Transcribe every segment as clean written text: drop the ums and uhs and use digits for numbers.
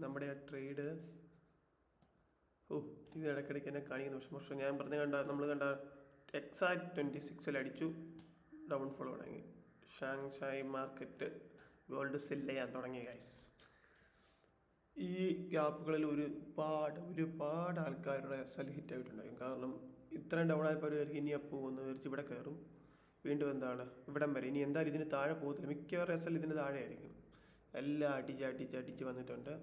നമ്മുടെ ആ ട്രേഡ് ഇത് ഇടയ്ക്കിടയ്ക്ക് എന്നെ കാണിക്കുന്ന പക്ഷേ ഞാൻ നമ്മൾ കണ്ട എക്സാക്ട് 26 അടിച്ചു ഡൗൺഫോൾ തുടങ്ങി. ഷാങ്ഷായ് മാർക്കറ്റ് ഗോൾഡ് സെല്ല് ചെയ്യാൻ തുടങ്ങി ഗൈസ്. ഈ ഗ്യാപ്പുകളിൽ ഒരുപാട് ആൾക്കാരുടെ സെൽ ഹിറ്റ് ആയിട്ടുണ്ടാകും. കാരണം ഇത്രയും ഡൗൺ ആയപ്പോൾ അവർക്ക് ഇനി പോകുമെന്ന് വിചാരിച്ച് ഇവിടെ കയറും, വീണ്ടും എന്താണ് ഇവിടം വരെ. ഇനി എന്തായാലും ഇതിന് താഴെ പോകത്തില്ല, മിക്കവാറും എസ് എൽ ഇതിന് താഴെ ആയിരിക്കും. എല്ലാം അടിച്ച് വന്നിട്ടുണ്ട്.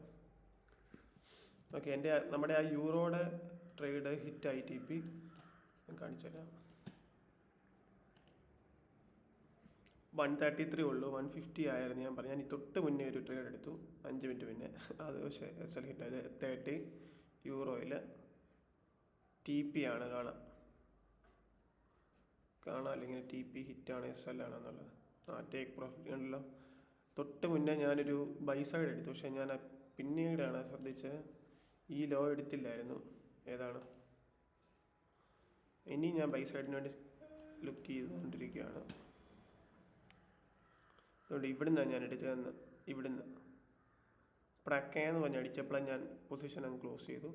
ഓക്കെ, നമ്മുടെ ആ യൂറോയുടെ ട്രേഡ് ഹിറ്റായി TP ഞാൻ കാണിച്ചുതരാം. 133 ഉള്ളൂ, 150 ആയിരുന്നു ഞാൻ പറഞ്ഞു. ഞാൻ തൊട്ട് മുന്നേ ഒരു ട്രേഡ് എടുത്തു 5 മിനിറ്റ് മുന്നേ, അത് പക്ഷേ എസ് എൽ ഹിറ്റായത് 30 യൂറോയിൽ. TP ആണ് കാണാം അല്ലെങ്കിൽ TP ഹിറ്റാണ് SL ആണെന്നുള്ളത്. ടേക്ക് പ്രോഫിറ്റ് ഉണ്ടല്ലോ. തൊട്ട് മുന്നേ ഞാനൊരു ബൈ സൈഡ് എടുത്തു, പക്ഷേ ഞാൻ പിന്നീടാണ് ശ്രദ്ധിച്ചത് ഈ ലോ എടുത്തില്ലായിരുന്നു. ഏതാണ് ഇനി ഞാൻ ബൈ സൈഡിന് വേണ്ടി ലുക്ക് ചെയ്തുകൊണ്ടിരിക്കുകയാണ്. അതുകൊണ്ട് ഇവിടുന്ന് ഞാൻ എടുത്തതെന്ന് ഇവിടുന്ന് പ്രക്കേന്ന് പറഞ്ഞ് അടിച്ചപ്പോഴാണ് ഞാൻ പൊസിഷൻ അങ്ങ് ക്ലോസ് ചെയ്തു.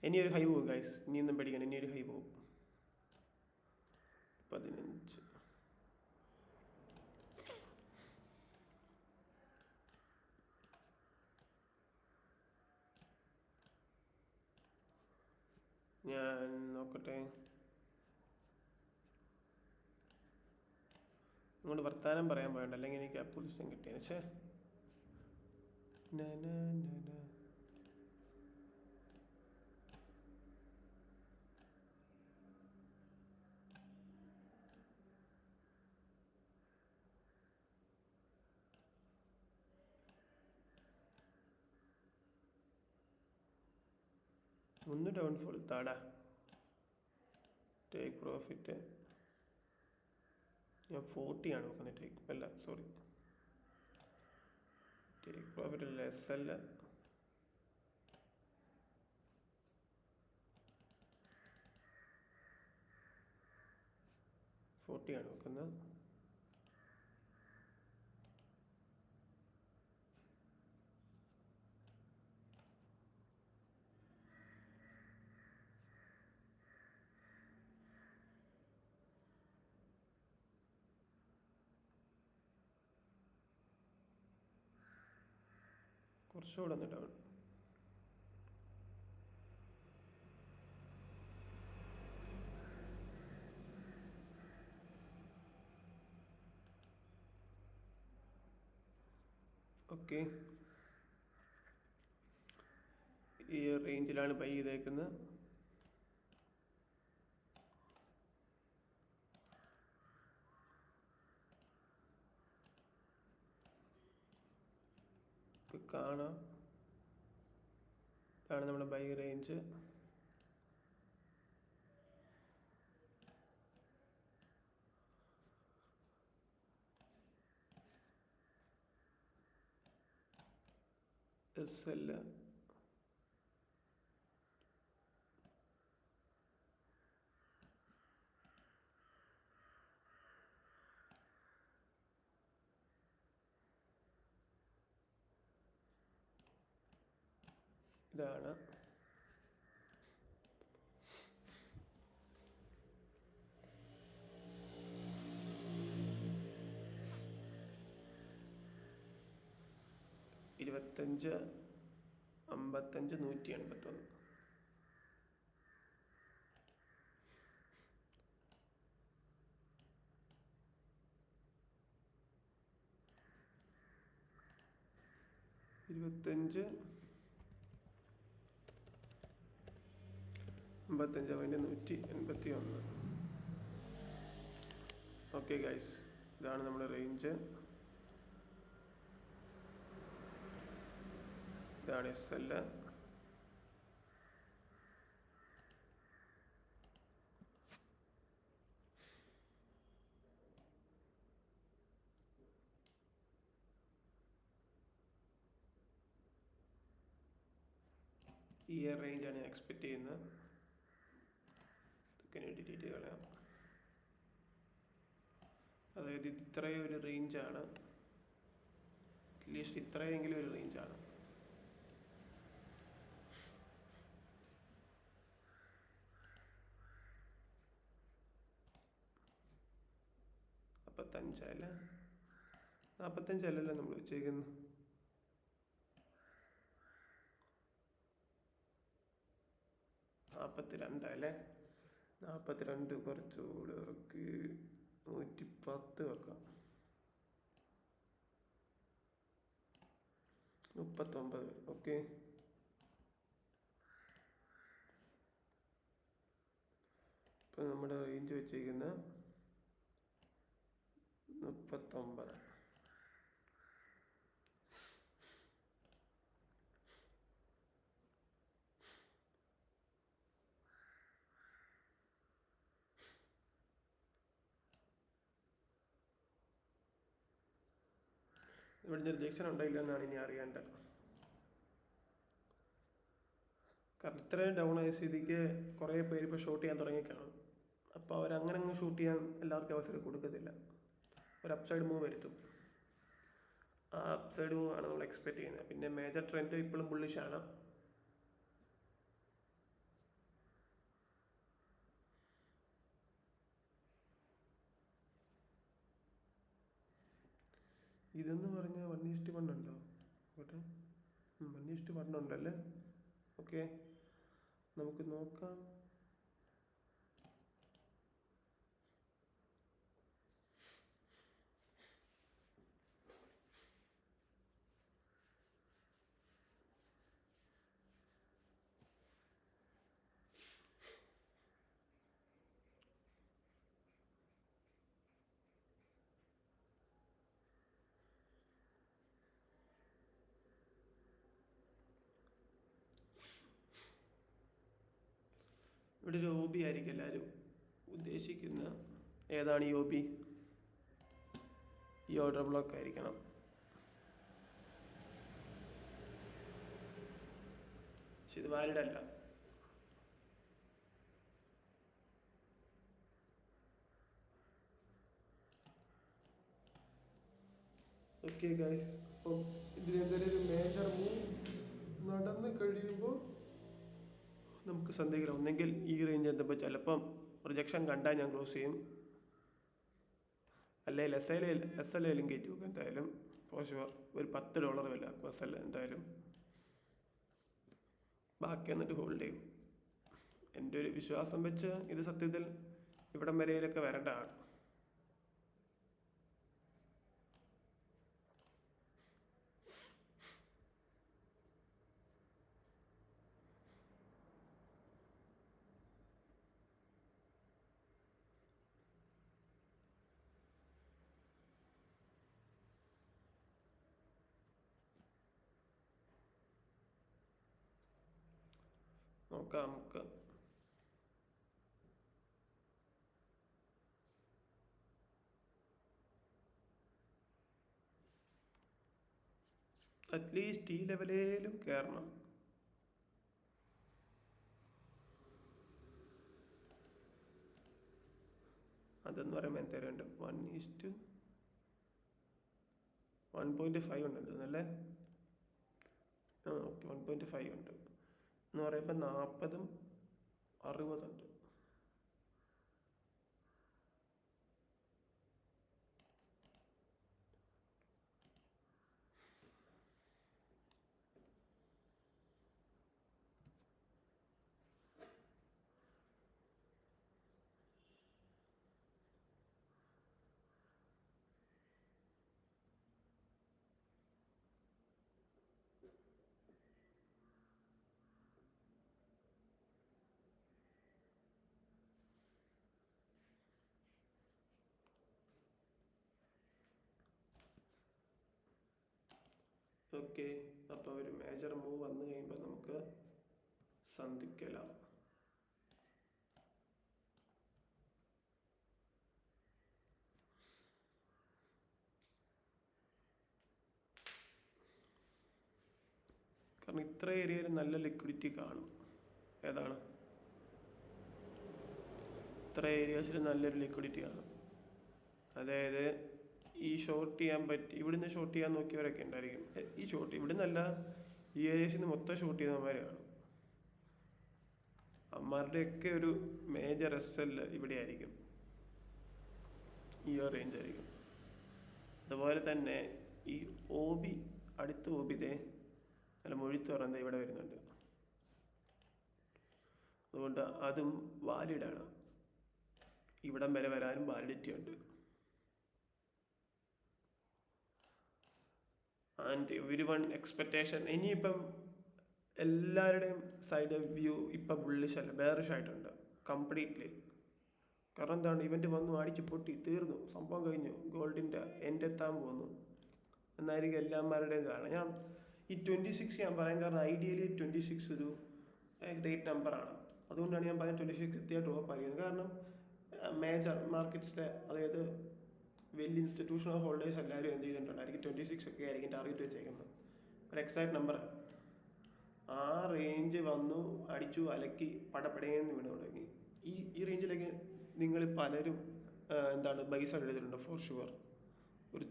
ഇനിയൊരു ഹൈ പോകും ഗൈസ്, ഇനിയൊന്നും പേടിക്കണം, ഇനിയൊരു ഹൈ പോകും. 15 ഞാൻ നോക്കട്ടെ. ഇങ്ങോട്ട് വർത്താനം പറയാൻ പോയണ്ട, അല്ലെങ്കിൽ എനിക്ക് ആ പൊസിഷൻ കിട്ടിയത്. പക്ഷേ ഒന്ന് ഡൗൺഫോൾ താടാ. ടേക്ക് പ്രോഫിറ്റ് ഞാൻ 40 ആണ് നോക്കുന്നത്. ടേക്ക് പ്രോഫിറ്റ് അല്ല, SL 40 ആണ് നോക്കുന്നത്. കുറച്ചുകൂടെ ഒന്ന് ഡൗൺ. ഓക്കെ, ഈ റേഞ്ചിലാണ് ബൈ ചെയ്തേക്കുന്നത്. കാണാം, ഇതാണ് നമ്മുടെ ബൈ റേഞ്ച്. SL ഇതാണ്. ഇരുപത്തഞ്ച് 55 181. ഇരുപത്തഞ്ച് 55.181. ഓക്കെ ഗൈസ്, ഇതാണ് നമ്മുടെ റേഞ്ച്. ഇതാണ് SL. ഈ റേഞ്ചാണ് ഞാൻ എക്സ്പെക്റ്റ് ചെയ്യുന്നത്. ഇതൊക്കെ ഡിലീറ്റ് കളയാം. അതായത് ഇത്രയും ഒരു റേഞ്ചാണ് അറ്റ്ലീസ്റ്റ് ഇത്രയെങ്കിലും ഒരു റേഞ്ചാണ്. നാൽപ്പത്തഞ്ചല്ലേ, 45 നമ്മൾ വെച്ചേക്കുന്നത്. 42 42 കുറച്ചുകൂടെ ഇറക്കി 110 വെക്കാം. 39. ഓക്കെ, ഇപ്പം നമ്മുടെ റേഞ്ച് വെച്ചേക്കുന്ന 39. ഇവിടുന്ന് റിജക്ഷൻ ഉണ്ടോ എന്നാണ് ഇനി അറിയേണ്ടത്. കാരണം ഇത്രയും ഡൗൺ ആയ സ്ഥിതിക്ക് കുറേ പേര് ഇപ്പോൾ ഷൂട്ട് ചെയ്യാൻ തുടങ്ങിക്കാണും. അപ്പോൾ അവരങ്ങനെ അങ്ങ് ഷൂട്ട് ചെയ്യാൻ എല്ലാവർക്കും അവസരം കൊടുക്കത്തില്ല. ഒരു അപ്സൈഡ് മൂവ് വരുത്തും. ആ അപ്സൈഡ് മൂവ് ആണ് നമ്മൾ എക്സ്പെക്ട് ചെയ്യുന്നത്. പിന്നെ മേജർ ട്രെൻഡ് ഇപ്പോഴും ബുള്ളിഷാണ്. ഇതെന്ന് പറഞ്ഞാൽ 1:1 ഉണ്ടോ? ഓട്ടെ, 1:1 ഉണ്ടല്ലേ. ഓക്കെ, നമുക്ക് നോക്കാം. ഇവിടെ ഒരു OB ആയിരിക്കും എല്ലാവരും ഉദ്ദേശിക്കുന്ന. ഏതാണ് ഈ OB? ഈ ഓർഡർ ബ്ലോക്ക് ആയിരിക്കണം. പക്ഷെ ഇത് വാലിഡ് അല്ല. ഓക്കെ ഗൈസ്, അപ്പം ഇതിനെന്തായാലും ഒരു മേജർ മൂവ് നടന്ന് കഴിയുമ്പോൾ നമുക്ക് സന്ദേഹിക്കണം. ഒന്നെങ്കിൽ ഈ റേഞ്ച് എത്തുമ്പോൾ ചിലപ്പം പ്രൊജക്ഷൻ കണ്ടാൽ ഞാൻ ക്ലോസ് ചെയ്യും, അല്ലെങ്കിൽ SL കയറ്റി വെക്കും എന്തായാലും. ഫോർ ഷുവർ ഒരു $10 വില SL എന്തായാലും. ബാക്കി എന്നിട്ട് ഹോൾഡ് ചെയ്യും. എൻ്റെ ഒരു വിശ്വാസം വെച്ച് ഇത് സത്യത്തിൽ ഇവിടം വരെയൊക്കെ വരേണ്ടതാണ്. നോക്കാം നമുക്ക്. അറ്റ്ലീസ്റ്റ് ഈ ലെവലിലും കയറണം. അതെന്ന് പറയുമ്പോൾ എന്തായാലും ഉണ്ട്. 1:1.5 ഉണ്ടല്ലോ അല്ലേ? ഓക്കെ, 1.5 ഉണ്ട് എന്ന് പറയുമ്പോൾ 40-60 ഉണ്ട്. ഓക്കെ, അപ്പോൾ ഒരു മേജർ മൂവ് വന്നു കഴിയുമ്പോൾ നമുക്ക് സന്ധിക്കലാം. കാരണം ഇത്ര ഏരിയയിൽ നല്ല ലിക്വിഡിറ്റി കാണും. ഏതാണ്? ഇത്ര ഏരിയാസിൽ നല്ലൊരു ലിക്വിഡിറ്റി കാണും. അതായത് ഈ ഷോർട്ട് ചെയ്യാൻ പറ്റി, ഇവിടുന്ന് ഷോർട്ട് ചെയ്യാൻ നോക്കിയവരൊക്കെ ഉണ്ടായിരിക്കും. ഈ ഷോർട്ട് ഇവിടുന്നല്ല, ഈ ഏരിയസിൽ നിന്ന് മൊത്തം ഷോർട്ട് ചെയ്തവന്മാർ കാണും. അമ്മമാരുടെയൊക്കെ ഒരു മേജർ SL ഇവിടെ ആയിരിക്കും, ഈ റേഞ്ച് ആയിരിക്കും. അതുപോലെ തന്നെ ഈ OB, അടുത്ത OB നല്ല മൊഴിത്ത് പറയുന്നത് ഇവിടെ വരുന്നുണ്ട്. അതുകൊണ്ട് അതും വാലിഡാണ്, ഇവിടം വരെ വരാനും വാലിഡിറ്റി ഉണ്ട്. ആൻഡ് എവരി വൺ എക്സ്പെക്റ്റേഷൻ, ഇനിയിപ്പം എല്ലാവരുടെയും സൈഡ് വ്യൂ ഇപ്പം ബുള്ളിഷ് അല്ല, ബെയറിഷ് ആയിട്ടുണ്ട് കംപ്ലീറ്റ്ലി. കാരണം എന്താണ്, ഇവൻ്റ് വന്നു അടിച്ച് പൊട്ടി തീർന്നു, സംഭവം കഴിഞ്ഞു, ഗോൾഡിൻ്റെ എൻ്റെ എത്താൻ പോകുന്നു എന്നായിരിക്കും എല്ലാവരുടെയും കാരണം. ഞാൻ ഈ 26 ഞാൻ പറയാൻ കാരണം, ഐഡിയലി 26 ഒരു ഗ്രേറ്റ് നമ്പറാണ്. അതുകൊണ്ടാണ് ഞാൻ പറഞ്ഞത് 26 എത്തിയ ഡ്രോപ്പ് ആയിരിക്കുന്നത്. കാരണം മേജർ മാർക്കറ്റ്സിലെ, അതായത് വലിയ ഇൻസ്റ്റിറ്റ്യൂഷണൽ ഹോൾഡേഴ്സ് എല്ലാവരും എന്ത് ചെയ്തിട്ടുണ്ടായിരിക്കും, 26 ഒക്കെ ആയിരിക്കും ടാർഗറ്റ് വെച്ചേക്കുന്നത്. ഒരു എക്സാക്ട് നമ്പർ. ആ റേഞ്ച് വന്നു അടിച്ചു അലക്കി പടപടയെന്ന് വീണ് തുടങ്ങി. ഈ റേഞ്ചിലേക്ക് നിങ്ങൾ പലരും ബൈ സൈഡ് എടുത്തിട്ടുണ്ട് ഫോർ ഷുവർ. ഒരു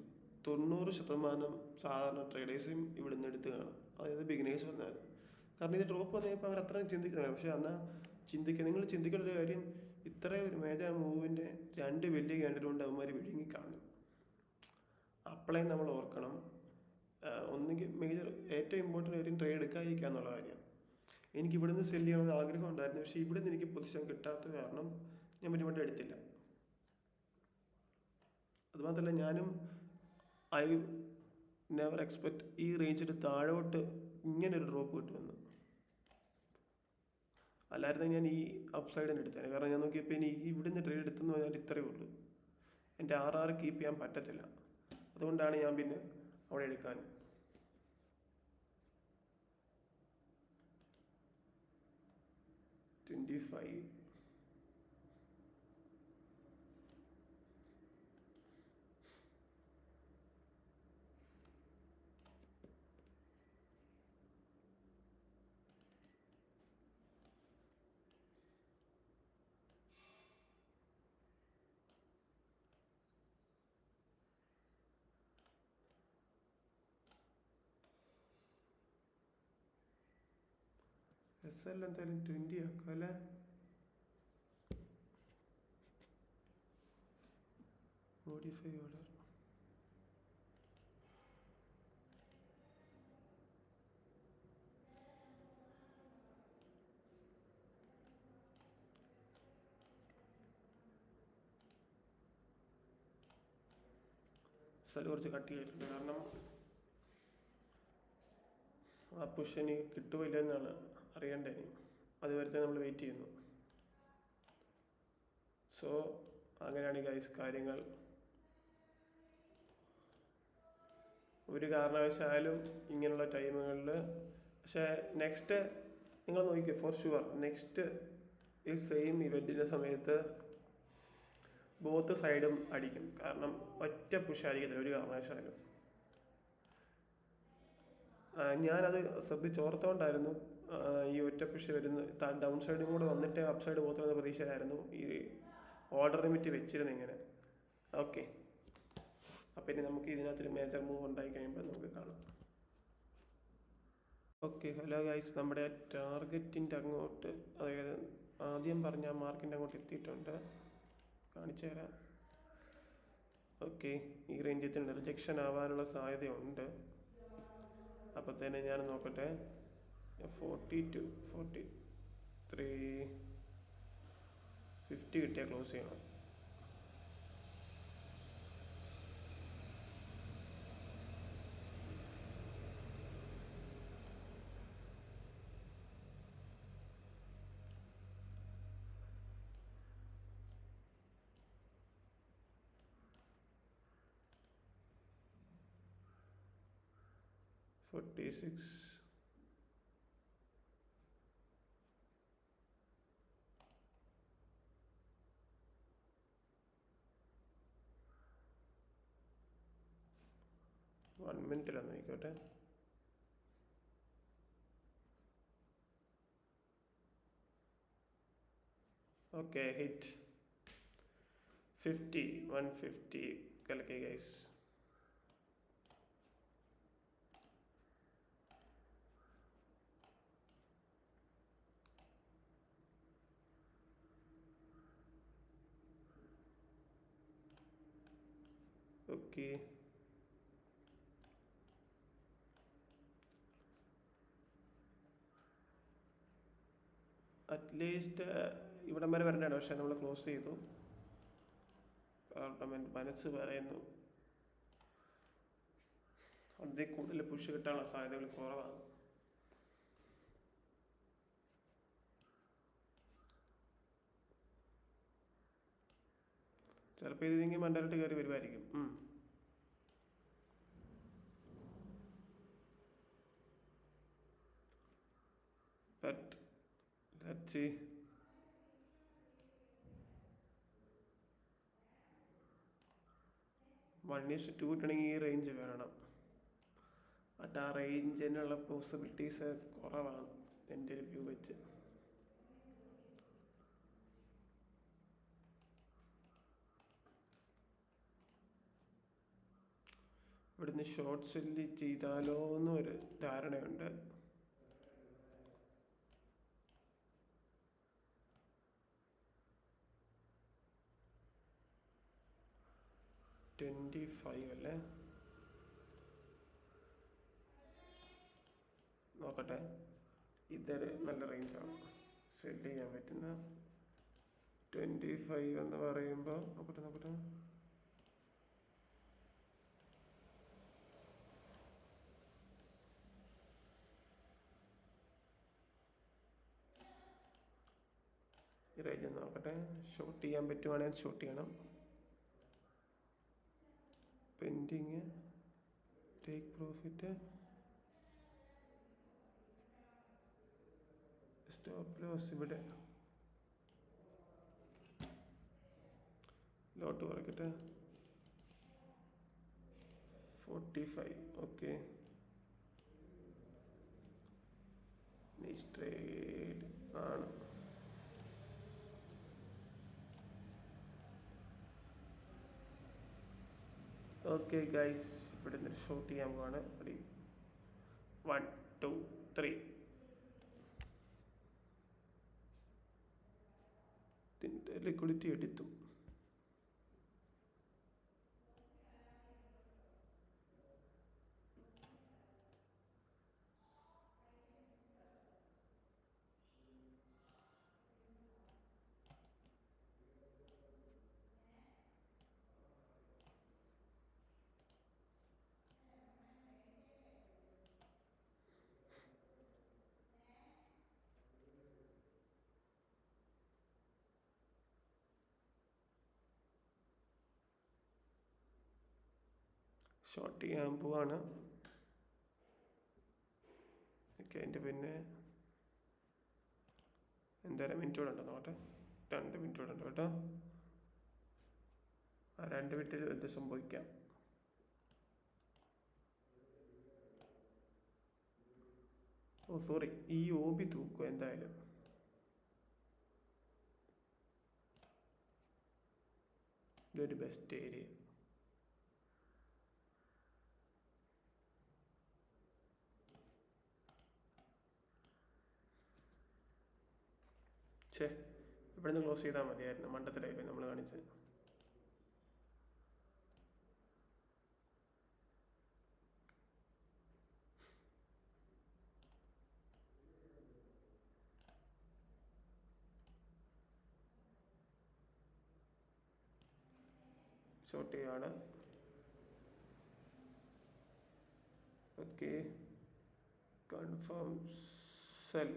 90% സാധാരണ ട്രേഡേഴ്സും ഇവിടെ നിന്ന് എടുത്ത് കാണും, അതായത് ബിഗിനേഴ്സ് വന്നാൽ. കാരണം ഇത് ഡ്രോപ്പ് വന്നപ്പോൾ അവർ അത്രയും ചിന്തിക്കുന്നത്. പക്ഷെ എന്നാൽ നിങ്ങൾ ചിന്തിക്കേണ്ട ഒരു കാര്യം, ഇത്രയും ഒരു മേജർ മൂവിൻ്റെ 2 വലിയ ക്യാൻഡിൽ കൊണ്ട് അവന്മാർ വിഴുങ്ങി കാണും. അപ്പോഴേ നമ്മൾ ഓർക്കണം, ഒന്നുകിൽ മേജർ ഏറ്റവും ഇമ്പോർട്ടൻ്റ് കാര്യം ട്രേഡ് എടുക്കാതിരിക്കുക എന്നുള്ള കാര്യമാണ്. എനിക്ക് ഇവിടുന്ന് സെല് ചെയ്യണമെന്ന് ആഗ്രഹം ഉണ്ടായിരുന്നു, പക്ഷേ ഇവിടുന്ന് എനിക്ക് പൊസിഷൻ കിട്ടാത്ത കാരണം ഞാൻ പിന്നെ എടുത്തില്ല. അതുമാത്രമല്ല, ഞാനും ഐ നെവർ എക്സ്പെക്ട് ഈ റേഞ്ചിന് താഴോട്ട് ഇങ്ങനൊരു ഡ്രോപ്പ് കിട്ടുമെന്ന്. അല്ലായിരുന്നു ഞാൻ ഈ അപ്സൈഡിന് എടുത്തേനെ. കാരണം ഞാൻ നോക്കിയപ്പോൾ ഇനി ഇവിടുന്ന് ട്രേഡ് എടുത്തെന്ന് പറഞ്ഞാൽ ഇത്രയേ ഉള്ളൂ, എൻ്റെ RR കീപ്പ് ചെയ്യാൻ പറ്റത്തില്ല. അതുകൊണ്ടാണ് ഞാൻ പിന്നെ അവിടെ എടുക്കാൻ. SL എന്തായാലും 20 ആക്കാം അല്ലേ? Modify order. SL കുറച്ച് കട്ട് ചെയ്തിട്ടുണ്ട്, കാരണം ആ പുഷ് ഇനി കിട്ടുമില്ല എന്നാണ് അറിയണ്ടേ. അതുവരെ നമ്മൾ വെയിറ്റ് ചെയ്യുന്നു. സോ അങ്ങനെയാണ് ഗൈസ് കാര്യങ്ങൾ. ഒരു കാരണവശാലും ഇങ്ങനെയുള്ള ടൈമുകളിൽ, പക്ഷേ നെക്സ്റ്റ് നിങ്ങൾ നോക്കിക്കോ, ഫോർ ഷുവർ നെക്സ്റ്റ് ഈ സെയിം ഇവൻറ്റിൻ്റെ സമയത്ത് ബോത്ത് സൈഡും അടിക്കും. കാരണം ഒറ്റ പുഷ് ആയിരിക്കത്തില്ല ഒരു കാരണവശാലും. ഞാനത് ശ്രദ്ധിച്ചോർത്തോണ്ടായിരുന്നു ഈ ഒറ്റ പുഷ് വരുന്ന ഡൗൺ സൈഡും കൂടെ വന്നിട്ട് അപ്പ് സൈഡ് പോകത്തുന്ന പ്രതീക്ഷയിലായിരുന്നു ഈ ഓർഡർ ലിമിറ്റ് വെച്ചിരുന്നു ഇങ്ങനെ. ഓക്കെ, അപ്പം ഇനി നമുക്ക് ഇതിനകത്തൊരു മേജർ മൂവ് ഉണ്ടായി കഴിയുമ്പോൾ നമുക്ക് കാണാം. ഓക്കെ, ഹലോ ഗൈസ്, നമ്മുടെ ടാർഗറ്റിൻ്റെ അങ്ങോട്ട്, അതായത് ആദ്യം പറഞ്ഞ ആ മാർക്കിൻ്റെ അങ്ങോട്ട് എത്തിയിട്ടുണ്ട്, കാണിച്ചു തരാം. ഓക്കെ, ഈ റേഞ്ചിൽ റിജക്ഷൻ ആവാനുള്ള സാധ്യതയുണ്ട്. അപ്പോൾ തന്നെ ഞാൻ നോക്കട്ടെ, 42, 43, 50 കിട്ടിയാൽ ക്ലോസ് ചെയ്യണം. $46. വൺ മിനിറ്റിലാണ് നോക്കിക്കോട്ടെ. ഓക്കെ, ഹിറ്റ് 50, 150 കലക്കി ഗൈസ്. ഓക്കെ, അറ്റ്ലീസ്റ്റ് ഇവിടം വരെ വരണ്ടാണ്, പക്ഷെ നമ്മൾ ക്ലോസ് ചെയ്തു. കാരണം എൻ്റെ മനസ്സ് പറയുന്നു അതിൽ കൂടുതൽ പുഷ് കിട്ടാനുള്ള സാധ്യതകൾ കുറവാണ്. ചിലപ്പോൾ ഇതിനെങ്കിൽ മണ്ടലിട്ട് കയറി വരുമായിരിക്കും. But let's see. One is to കിട്ടണമെങ്കിൽ ഈ റേഞ്ച് വേണം. ബട്ട് ആ റേഞ്ചിനുള്ള പോസിബിലിറ്റീസ് കുറവാണ് എൻ്റെ ഒരു വ്യൂ വെച്ച്. ഇവിടുന്ന് ഷോർട്ട് സെല്ല് ചെയ്താലോ എന്നൊരു ധാരണയുണ്ട്. $25 അല്ലേ, നോക്കട്ടെ. ഇതൊരു നല്ല റേഞ്ചാണ് സെല് ചെയ്യാൻ പറ്റുന്ന. 25 എന്ന് പറയുമ്പോൾ നോക്കട്ടെ. ഈ റേഞ്ച് നോക്കട്ടെ. ഷോർട്ട് ചെയ്യാൻ പറ്റുവാണെങ്കിൽ ഷോർട്ട് ചെയ്യണം. Pending, take profit, stop loss ഇവിടെ. ലോട്ട് കുറയ്ക്കട്ടെ, 45. ഓക്കെ, ട്രേഡ് ആണ്. ഓക്കെ ഗൈസ്, ഇവിടെ നിന്ന് ഷോട്ട് ചെയ്യാൻ പോവാണ്. 1 2 3. ഇതിൻ്റെ ലിക്വിഡിറ്റി എടുത്തു. ഷോർട്ട് ചെയ്യാൻ പോവാണ്. ഓക്കെ, അതിൻ്റെ പിന്നെ എന്തായാലും മിനിറ്റ് കൂടെ ഉണ്ടോ നോക്കട്ടെ. 2 മിനിറ്റ് കൂടെ ഉണ്ട് കേട്ടോ. ആ 2 മിനിറ്റിൽ എന്ത് സംഭവിക്കാം. ഓ സോറി, ഈ OB തൂക്കും എന്തായാലും. ഇതൊരു ബെസ്റ്റ് ഏരിയ. ഇവിടെ നിന്ന് ക്ലോസ് ചെയ്താൽ മതിയായിരുന്നു. മണ്ടത്തിലായി നമ്മൾ കാണിച്ചത്. ഷോർട്ട് ചെയ്യാണ്. Okay, confirm sell.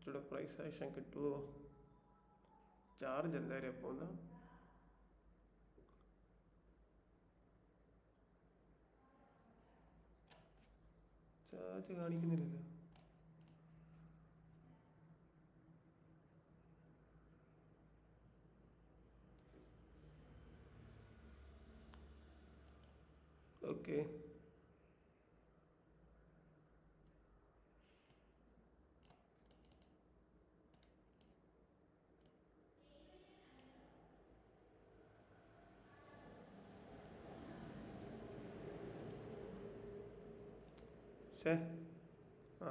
കുറച്ചുകൂടെ പ്രൈസ് ആക്ഷൻ കിട്ടുമോ? ചാർജ് എന്തായാലും പോകുന്ന ചാർജ് കാണിക്കുന്നില്ലല്ലോ. Okay,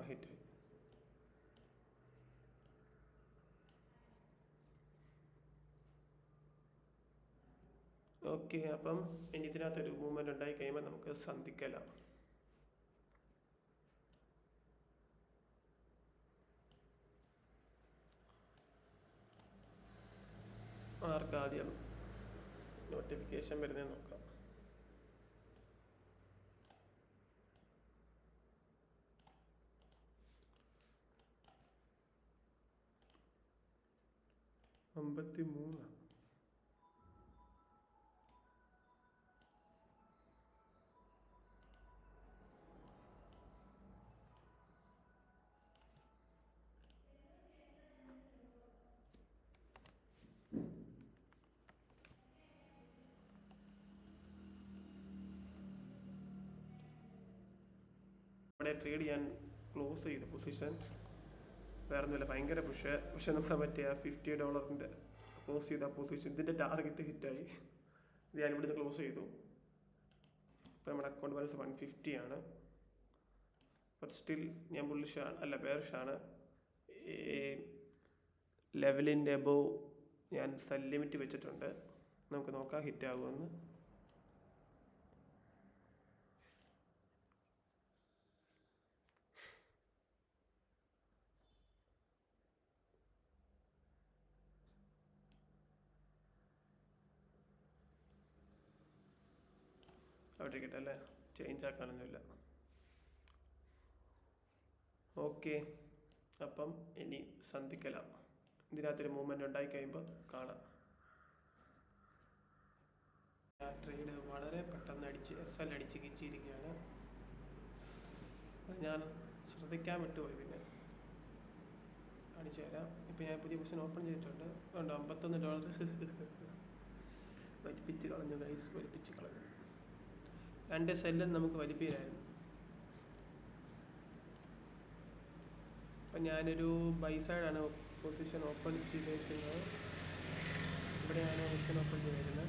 hit. ഓക്കെ, അപ്പം ഇനി ഇതിനകത്തൊരു മൂവ്മെൻറ്റ് ഉണ്ടായി കഴിയുമ്പോൾ നമുക്ക് സന്ധിക്കലാം. ആർക്കാദ്യം നോട്ടിഫിക്കേഷൻ വരുന്നത് നോക്കാം. $53. ഇവിടെ ട്രേഡ് ചെയ്യാൻ ക്ലോസ് ചെയ്ത പൊസിഷൻ വേറെ ഒന്നുമില്ല, ഭയങ്കര പക്ഷെ നമ്മുടെ മറ്റേ ആ $50 ക്ലോസ് ചെയ്ത പൊസിഷൻ ഇതിൻ്റെ ടാർഗറ്റ് ഹിറ്റായി. ഇത് ഞാൻ ഇവിടുന്ന് ക്ലോസ് ചെയ്തു. ഇപ്പോൾ നമ്മുടെ അക്കൗണ്ട് ബാലൻസ് 150 ആണ്. ബട്ട് സ്റ്റിൽ ഞാൻ ബുള്ളിഷാണ്, അല്ല ബെയറിഷാണ്. ലെവലിൻ്റെ എബോവ് ഞാൻ സെൽ ലിമിറ്റ് വെച്ചിട്ടുണ്ട്. നമുക്ക് നോക്കാം ഹിറ്റ് ആകുമെന്ന്. അവിടെ കിട്ടല്ലേ, ചേഞ്ച് ആക്കാനൊന്നുമില്ല. ഓക്കെ, അപ്പം ഇനി സന്ധിക്കലാം. ഇതിനകത്തൊരു മൂവ്മെൻറ്റ് ഉണ്ടായി കഴിയുമ്പോൾ കാണാം. ആ ട്രേഡ് വളരെ പെട്ടെന്ന് SL അടിച്ച് കിച്ചിരിക്കുകയാണ്. ഞാൻ ശ്രദ്ധിക്കാൻ വിട്ടുപോയി, പിന്നെ കാണിച്ചു തരാം. ഇപ്പം ഞാൻ പുതിയ പൊസിഷൻ ഓപ്പൺ ചെയ്തിട്ടുണ്ട്. അതുകൊണ്ട് $51 വലിപ്പിച്ച് കളഞ്ഞു ഗൈസ്, വലിപ്പിച്ച് കളഞ്ഞു. 2 സെല്ലും നമുക്ക് വലിപ്പിക്കായിരുന്നു. അപ്പം ഞാനൊരു ബൈ സൈഡാണ് പൊസിഷൻ ഓപ്പൺ ചെയ്തിരിക്കുന്നത്. ഇവിടെയാണ് പൊസിഷൻ ഓപ്പൺ ചെയ്തിരുന്നത്.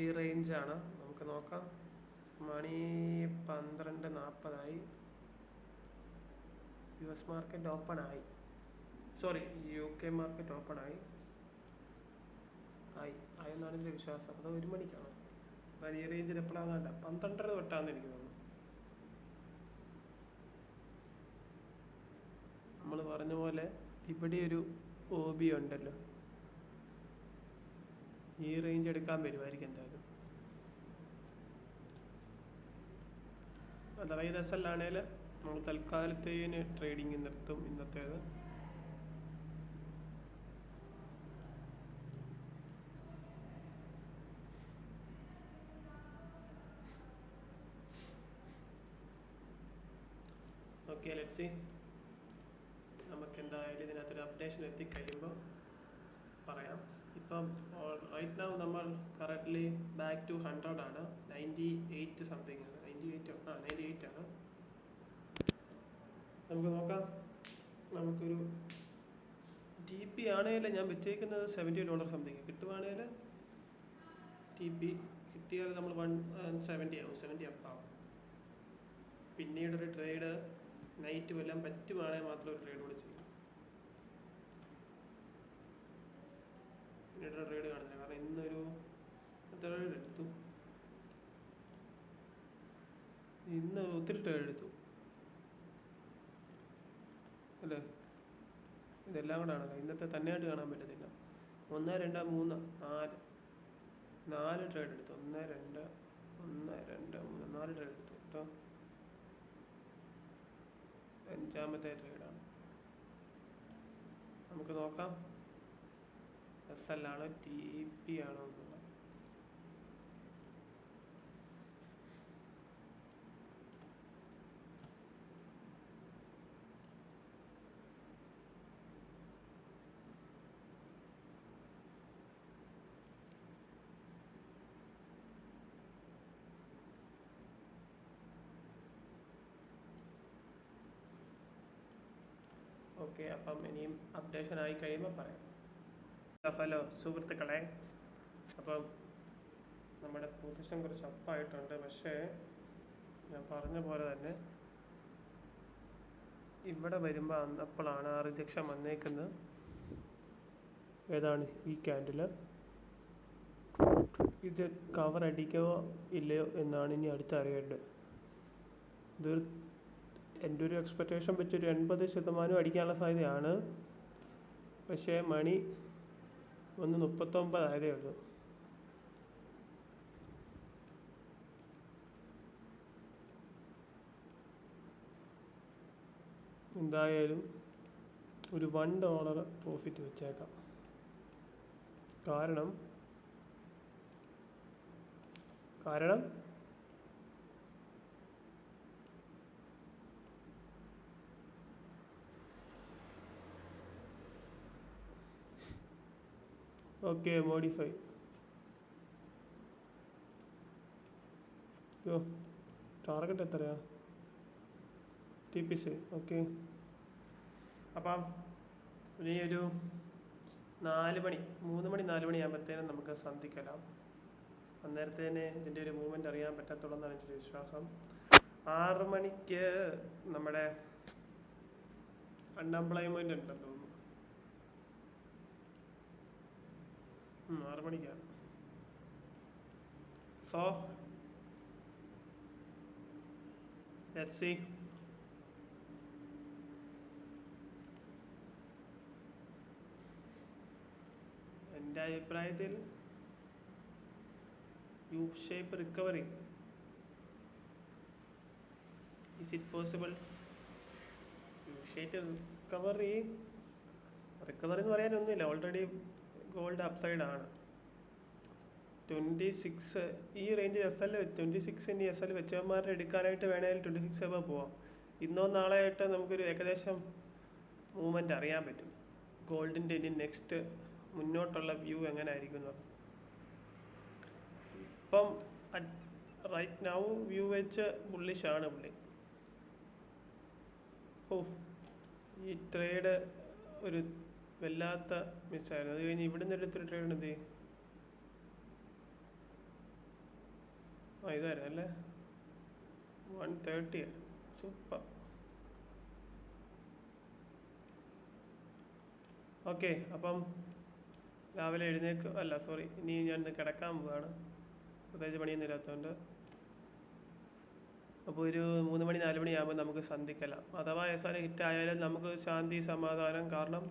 ഈ റേഞ്ചാണ്, നമുക്ക് നോക്കാം. മണി 12:40 US മാർക്കറ്റ് ഓപ്പൺ ആയി. സോറി, UK മാർക്കറ്റ് ഓപ്പൺ ആയെന്നാണ് എൻ്റെ വിശ്വാസം. അത് 1 മണിക്കാണ്. ഈ റേഞ്ചിൽ എപ്പോഴാണെന്നല്ല, 12:30 തൊട്ടാന്ന് എനിക്ക് തോന്നുന്നു. നമ്മൾ പറഞ്ഞ പോലെ ഇവിടെ ഒരു OB ഉണ്ടല്ലോ, ഈ റേഞ്ച് എടുക്കാൻ വരുമായിരിക്കും എന്തായാലും. അഥവാ ഇത് SL ആണെങ്കിൽ നമ്മൾ തൽക്കാലത്തേന് ട്രേഡിങ് നിർത്തും ഇന്നത്തേത്. Okay, let's see. നമുക്ക് എന്തായാലും ഇതിനകത്തൊരു അപ്ഡേഷൻ എത്തിക്കഴിയുമ്പോൾ പറയാം. ഇപ്പം റൈറ്റ് നൗ നമ്മൾ കറക്റ്റ്ലി ബാക്ക് ടു 100 ആണ്. 98 സംതിങ് ആണ്. 98 ആണ്. നമുക്ക് നോക്കാം. നമുക്കൊരു TP ആണെങ്കിൽ ഞാൻ വെച്ചേക്കുന്നത് $70 സംതിങ് കിട്ടുവാണെങ്കിൽ, TP കിട്ടിയാൽ നമ്മൾ 170 ആവും, 70 അപ്പാവും. പിന്നീടൊരു ട്രേഡ് നൈറ്റ് വല്ലതും പറ്റുവാണെങ്കിൽ മാത്രം ഒരു ട്രേഡ് കൂടെ ചെയ്യും. പിന്നീടൊരു ട്രേഡ് കാണുന്നില്ല, കാരണം ഇന്നൊരു ട്രേഡ് എടുത്തു. ഇന്ന് ഒത്തിരി ട്രേഡ് എടുത്തു അല്ലേ. ഇതെല്ലാം കൂടെ ആണല്ലോ, ഇന്നത്തെ തന്നെയായിട്ട് കാണാൻ പറ്റത്തില്ല. 1, 2, 3, 4 ട്രേഡ് എടുത്തു. 1, 2, 3, 4 ട്രേഡ് എടുത്തു കേട്ടോ. 5ാമത്തെ ട്രേഡാണ്. നമുക്ക് നോക്കാം SL ആണോ TP ആണോ എന്നുള്ളത്. ഓക്കെ, അപ്പം ഇനിയും അപ്ഡേഷൻ ആയി കഴിയുമ്പോൾ പറയാം. ഹലോ സുഹൃത്തുക്കളെ, അപ്പം നമ്മുടെ പൊസിഷൻ കുറച്ച് അപ്പായിട്ടുണ്ട്. പക്ഷേ ഞാൻ പറഞ്ഞ പോലെ തന്നെ ഇവിടെ വരുമ്പോൾ അപ്പോഴാണ് ആ റിജക്ഷൻ വന്നേക്കുന്നത്. ഏതാണ് ഈ ക്യാൻഡിൽ. ഇത് കവർ അടിക്കുകയോ ഇല്ലയോ എന്നാണ് ഇനി അടുത്തറിയേണ്ടത്. ഇതൊരു എൻ്റെ ഒരു എക്സ്പെക്റ്റേഷൻ വെച്ചൊരു 80% അടിക്കാനുള്ള സാധ്യതയാണ്. പക്ഷേ മണി 1:39 ആയതേ ഉള്ളൂ. എന്തായാലും ഒരു $1 പ്രോഫിറ്റ് വെച്ചേക്കാം. കാരണം ഓക്കെ മോഡിഫൈ ടാർഗറ്റ് എത്രയാ? TPC. ഓക്കെ, അപ്പം ഇനി ഒരു 3 മണി 4 മണി ആകുമ്പോഴത്തേനും നമുക്ക് സന്ധിക്കലാം. അന്നേരത്തേനെ ഇതിൻ്റെ ഒരു മൂവ്മെൻറ്റ് അറിയാൻ പറ്റത്തുള്ളൂ എന്നാണ് എൻ്റെ ഒരു വിശ്വാസം. 6 മണിക്ക് നമ്മുടെ അൺഎംപ്ലോയ്മെൻ്റ് ഉണ്ടെന്ന് തോന്നുന്നു. 6 മണിക്കാണ്. So let's see. എൻ്റെ അഭിപ്രായത്തിൽ U shape recovery is it possible? U shape recovery എന്ന് പറയാനൊന്നുമില്ല. Already gold അപ്സൈഡാണ്. 26 ഈ റേഞ്ചിൽ SL 26 SL വെച്ചവന്മാരുടെ എടുക്കാനായിട്ട് വേണമെങ്കിൽ 26 എബോ പോവാം. ഇന്നോ നാളെ ആയിട്ട് നമുക്കൊരു ഏകദേശം മൂവ്മെൻറ്റ് അറിയാൻ പറ്റും. ഗോൾഡിൻ്റെ ഇനി നെക്സ്റ്റ് മുന്നോട്ടുള്ള വ്യൂ എങ്ങനെ ആയിരിക്കും എന്ന്. ഇപ്പം റൈറ്റ് നൗ വ്യൂ വെച്ച് ബുള്ളിഷാണ് പുള്ളി. ഈ ട്രേഡ് ഒരു വല്ലാത്ത മിസ്സായിരുന്നു. അത് കഴിഞ്ഞ് ഇവിടുന്ന് എടുത്തൊരു ട്രേഡ് എന്ത് ചെയ്യും? ഇതായിരുന്നു അല്ലേ, 130. സൂപ്പർ. ഓക്കെ, അപ്പം രാവിലെ ഇനി ഞാൻ കിടക്കാൻ പോവുകയാണ്. പ്രത്യേകിച്ച് പണിയൊന്നും ഇല്ലാത്തതുകൊണ്ട്. അപ്പോൾ ഒരു 3 മണി 4 മണി ആകുമ്പോൾ നമുക്ക് സന്ധിക്കലാം. അഥവാ SL ഹിറ്റ് ആയാലും നമുക്ക് ശാന്തി സമാധാനം. കാരണം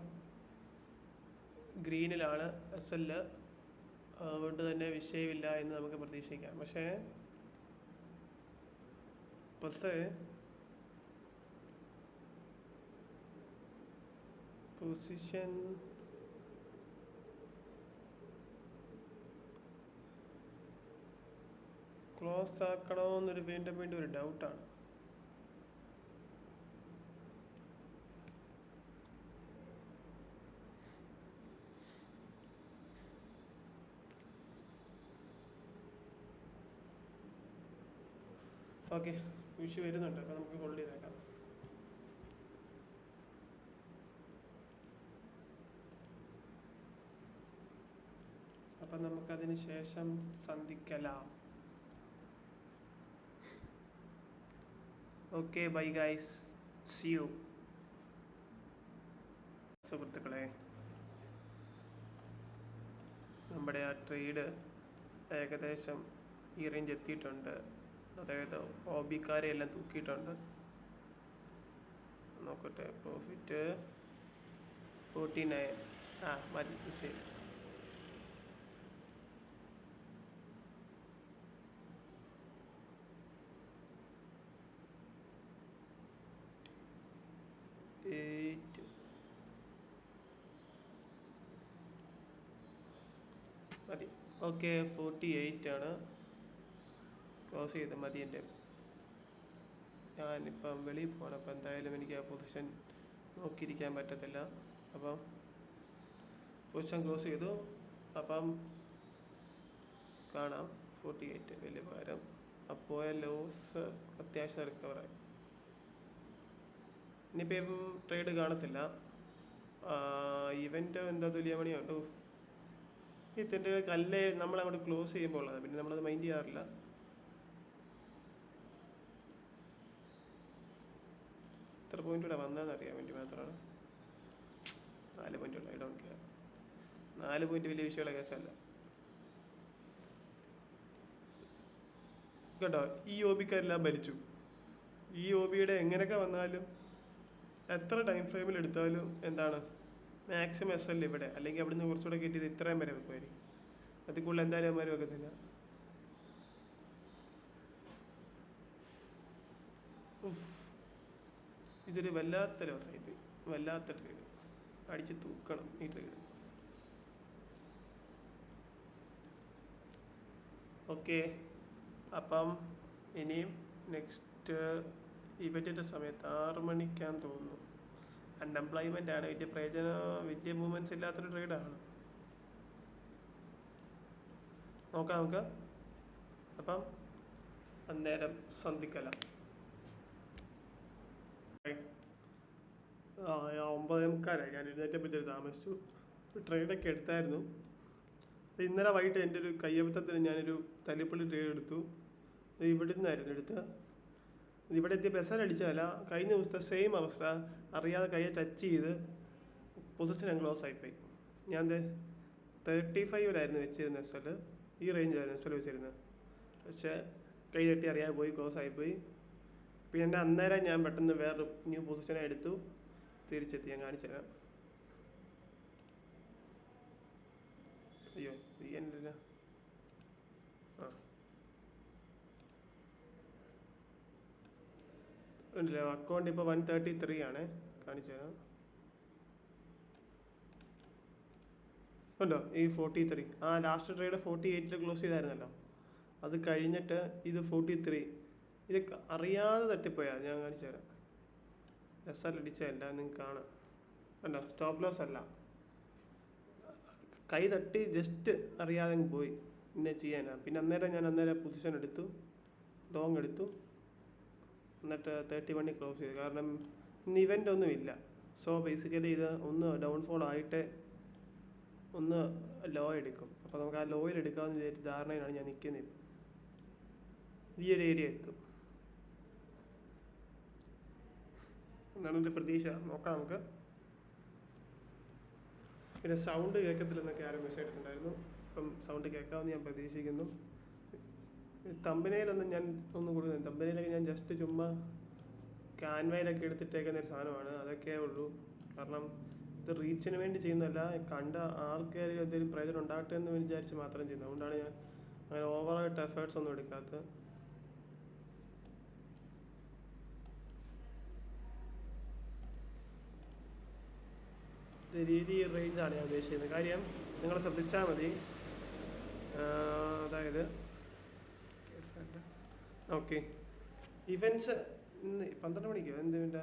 ഗ്രീനിലാണ് SL, അതുകൊണ്ട് തന്നെ വിഷയമില്ല എന്ന് നമുക്ക് പ്രതീക്ഷിക്കാം. പക്ഷേ പൊസിഷൻ ക്ലോസ് ആക്കണമെന്നൊരു വീണ്ടും ഒരു ഡൗട്ടാണ്. ഓക്കെ, വിഷു വരുന്നുണ്ട്. അപ്പോൾ നമുക്ക് ഹോൾഡ് ചെയ്തേക്കാം. അപ്പം നമുക്കതിന് ശേഷം സന്ധിക്കലാം. Okay, bye guys, see you. സുഹൃത്തുക്കളെ, നമ്മുടെ ആ ട്രേഡ് ഏകദേശം ഈ റേഞ്ച് എത്തിയിട്ടുണ്ട്. അതായത് OB-ക്കാരെ എല്ലാം തൂക്കിയിട്ടുണ്ട്. നോക്കട്ടെ, പ്രോഫിറ്റ് 49. മതി, ശരി. മതി. ഓക്കെ, 48 ആണ്. ക്ലോസ് ചെയ്ത് മതി. ഞാനിപ്പം വെളിയിൽ പോകണം. അപ്പം എന്തായാലും എനിക്ക് ആ പൊസിഷൻ നോക്കിയിരിക്കാൻ പറ്റത്തില്ല. അപ്പം പൊസിഷൻ ക്ലോസ് ചെയ്തു. അപ്പം കാണാം 48 വലിയ ഭാരം. അപ്പോൾ ലോസ് അത്യാവശ്യം റിക്കവറായി. ഇനിയിപ്പം ട്രേഡ് കാണത്തില്ല. ഇവൻ്റ് എന്താ തുല്യമണിയുണ്ട്. ഈ തെറ്റുകൾ കല്ല് നമ്മളങ്ങോട്ട് ക്ലോസ് ചെയ്യുമ്പോൾ ഉള്ളത്, പിന്നെ നമ്മളത് മൈൻഡ് ചെയ്യാറില്ല. എത്ര പോയിന്റ് ഇവിടെ വന്നതെന്ന് അറിയാൻ വേണ്ടി മാത്രമാണ്. 4 പോയിന്റ് ഉള്ളു. I don't care. 4 പോയിന്റ് വലിയ വിഷയമുള്ള കേസല്ല കേട്ടോ. ഈ OB-ക്കാരെല്ലാം ഭരിച്ചു. ഈ OB-യുടെ എങ്ങനെയൊക്കെ വന്നാലും എത്ര ടൈം ഫ്രെയിമിൽ എടുത്താലും എന്താണ് മാക്സിമം SL ഇവിടെ, അല്ലെങ്കിൽ അവിടുന്ന് കുറച്ചുകൂടെ കിട്ടിയത് ഇത്രയും വരെ വെക്കുമായിരിക്കും. അതിൽ കൂടുതൽ എന്തായാലും അവന്മാർ വെക്കത്തില്ല. ഇതൊരു വല്ലാത്ത ലോസായിപ്പോയി, വല്ലാത്ത ട്രേഡ്. അടിച്ച് തൂക്കണം ഈ ട്രേഡ്. ഓക്കെ, അപ്പം ഇനിയും നെക്സ്റ്റ് ഇവൻറ്റിൻ്റെ സമയത്ത് 6 മണിക്കാന്ന് തോന്നുന്നു. അൺഎംപ്ലോയ്മെൻ്റ് ആണ്, വലിയ മൂവ്മെൻറ്റ്സ് ഇല്ലാത്തൊരു ട്രേഡാണ്. നോക്കാം നമുക്ക്. അപ്പം അന്നേരം സന്ധിക്കലാം. 9:45 ഞാൻ എഴുന്നേറ്റപ്പറ്റി താമസിച്ചു. ട്രേഡൊക്കെ എടുത്തായിരുന്നു. ഇന്നലെ വൈകിട്ട് എൻ്റെ ഒരു കയ്യബദ്ധത്തിന് ഞാനൊരു തല്ലിപ്പള്ളി ട്രേഡ് എടുത്തു. ഇവിടെ നിന്നായിരുന്നു എടുത്ത്. ഇവിടെ എത്തിയ പെസൽ അടിച്ചതല്ല, കഴിഞ്ഞ ദിവസത്തെ സെയിം അവസ്ഥ. അറിയാതെ കയ്യെ ടച്ച് ചെയ്ത് പൊസിഷൻ ക്ലോസ് ആയിപ്പോയി. ഞാൻ 35-ലായിരുന്നു വെച്ചിരുന്നത് SL. ഈ റേഞ്ചായിരുന്നു SL വെച്ചിരുന്നത്. പക്ഷേ കൈ തട്ടി അറിയാതെ പോയി, ക്ലോസ് ആയിപ്പോയി. പിന്നെ അന്നേരം ഞാൻ പെട്ടെന്ന് വേറെ ന്യൂ പൊസിഷനെ എടുത്തു, തിരിച്ചെത്തി. ഞാൻ കാണിച്ചു തരാം. അയ്യോ എന്തില്ല, ഉണ്ടല്ലോ അക്കൗണ്ട് ഇപ്പോൾ 133 ആണ്. കാണിച്ചു തരാം. ഉണ്ടോ ഈ 43. ലാസ്റ്റ് ട്രേഡ് 48 ക്ലോസ് ചെയ്തായിരുന്നല്ലോ. അത് കഴിഞ്ഞിട്ട് ഇത് 43. ഇത് അറിയാതെ തട്ടിപ്പോയാൽ ഞാൻ കാണിച്ചു തരാം. SL അടിച്ചതല്ല, നിങ്ങൾക്ക് കാണാം. കണ്ടോ, സ്റ്റോപ്പ് ലോസ് അല്ല, കൈ തട്ടി ജസ്റ്റ് അറിയാതെ പോയി. പിന്നെ ചെയ്യാനാണ്. പിന്നെ അന്നേരം പൊസിഷൻ എടുത്തു, ലോങ് എടുത്തു. എന്നിട്ട് 31 ക്ലോസ് ചെയ്തു. കാരണം ഇന്ന് ഇവൻ്റ് ഒന്നും ഇല്ല. സോ ബേസിക്കലി ഇത് ഒന്ന് ഡൗൺഫോൾ ആയിട്ട് ഒന്ന് ലോ എടുക്കും. അപ്പോൾ നമുക്ക് ആ ലോയിൽ എടുക്കാമെന്ന് വിചാരിച്ച ധാരണയിലാണ് ഞാൻ നിൽക്കുന്നത്. ഈ ഒരു ഏരിയ എത്തും എന്നാണ് എൻ്റെ പ്രതീക്ഷ. നോക്കാം നമുക്ക്. പിന്നെ സൗണ്ട് കേൾക്കത്തില്ലെന്നൊക്കെ ആരും മെസ്സേജ് ഇട്ടിട്ടുണ്ടായിരുന്നു. ഇപ്പം സൗണ്ട് കേൾക്കാമെന്ന് ഞാൻ പ്രതീക്ഷിക്കുന്നു. തമ്പനയിലൊന്നും ഞാൻ ഒന്നും കൊടുക്കുന്നില്ല. തമ്പനയിലൊക്കെ ഞാൻ ജസ്റ്റ് ചുമ്മാ ക്യാൻവയിലൊക്കെ എടുത്തിട്ടേക്കുന്ന ഒരു സാധനമാണ്. അതൊക്കെ ഉള്ളൂ. കാരണം ഇത് റീച്ചിന് വേണ്ടി ചെയ്യുന്നതല്ല, കണ്ട ആൾക്കാർ എന്തെങ്കിലും പ്രയോജനം ഉണ്ടാകട്ടെ എന്ന് വിചാരിച്ച് മാത്രം ചെയ്യുന്നത്. അതുകൊണ്ടാണ് ഞാൻ അങ്ങനെ ഓവറായിട്ട് എഫേർട്സ് ഒന്നും എടുക്കാത്തത്. രീതി റേഞ്ചാണ് ഞാൻ ഉദ്ദേശിക്കുന്നത്. കാര്യം നിങ്ങൾ ശ്രദ്ധിച്ചാൽ മതി. അതായത് ഓക്കെ, ഇവൻറ്റ്സ് ഇന്ന് 12 മണിക്കോ എന്ത് ഇവൻ്റാ?